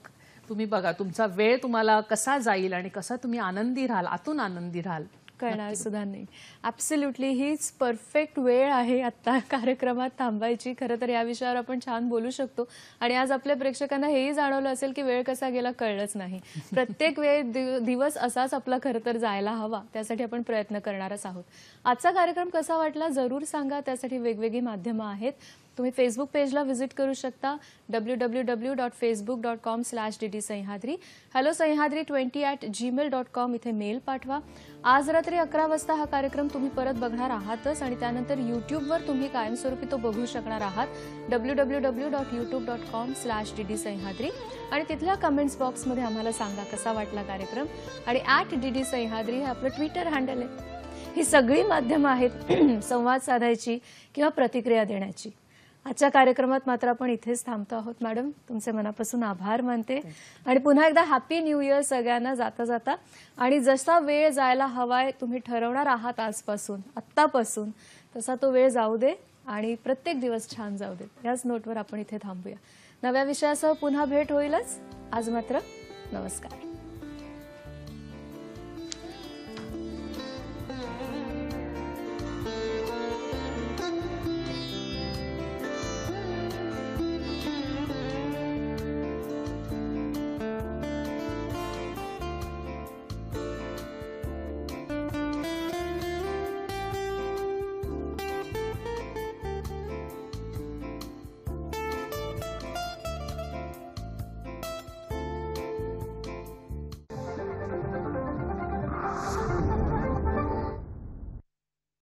तुम्ही बघा तुमचा वेळ तुम्हाला कसा जाईल आणि कसा तुम्ही आनंदी राहाल, आतून आनंदी राहाल. कळणार सुद्धा नाही. ऍब्सोल्युटली हीच परफेक्ट वेळ आहे आता कार्यक्रमात थांबायची. खरं तर या विषयावर आपण छान बोलू शकतो आणि आज आपल्या प्रेक्षकांना हेही जाणवलं असेल की वेळ कसा गेला कळलंच नाही. प्रत्येक वेळ दिवस असाच आपला खरं तर जायला हवा, त्यासाठी आपण प्रयत्न करणारच आहोत. आजचा कार्यक्रम कसा वाटला जरूर सांगा. त्यासाठी वेगवेगळी माध्यमं आहेत. तुम्ही फेसबुक पेजला व्हिजिट करू शकता, www.facebook.com/DD Sahyadri. Hello Sahyadri 20@gmail.com इथे मेल पाठवा. आज रात्री 11 वाजता हा कार्यक्रम तुम्ही परत बघणार आहातच आणि त्यानंतर युट्यूबवर तुम्ही कायमस्वरूपी तो बघू शकणार आहात, www.youtube.com/DD सह्याद्री. आणि तिथल्या कमेंट्स बॉक्समध्ये आम्हाला सांगा कसा वाटला कार्यक्रम. आणि @DD सह्याद्री हे आपलं ट्विटर हँडल आहे. ही सगळी माध्यमं आहेत संवाद साधायची किंवा प्रतिक्रिया देण्याची. आजच्या कार्यक्रमात मात्र आपण इथेच थांबतो आहोत. मॅडम तुमचे मनापासून आभार मानते आणि पुन्हा एकदा हॅपी न्यू इयर सगळ्यांना जाता जाता. आणि जसा वेळ जायला हवाय तुम्ही ठरवणार आहात आजपासून, आत्तापासून, तसा तो वेळ जाऊ दे आणि प्रत्येक दिवस छान जाऊ दे. याच नोटवर आपण इथे थांबूया. नव्या विषयासह पुन्हा भेट होईलच. आज मात्र नमस्कार.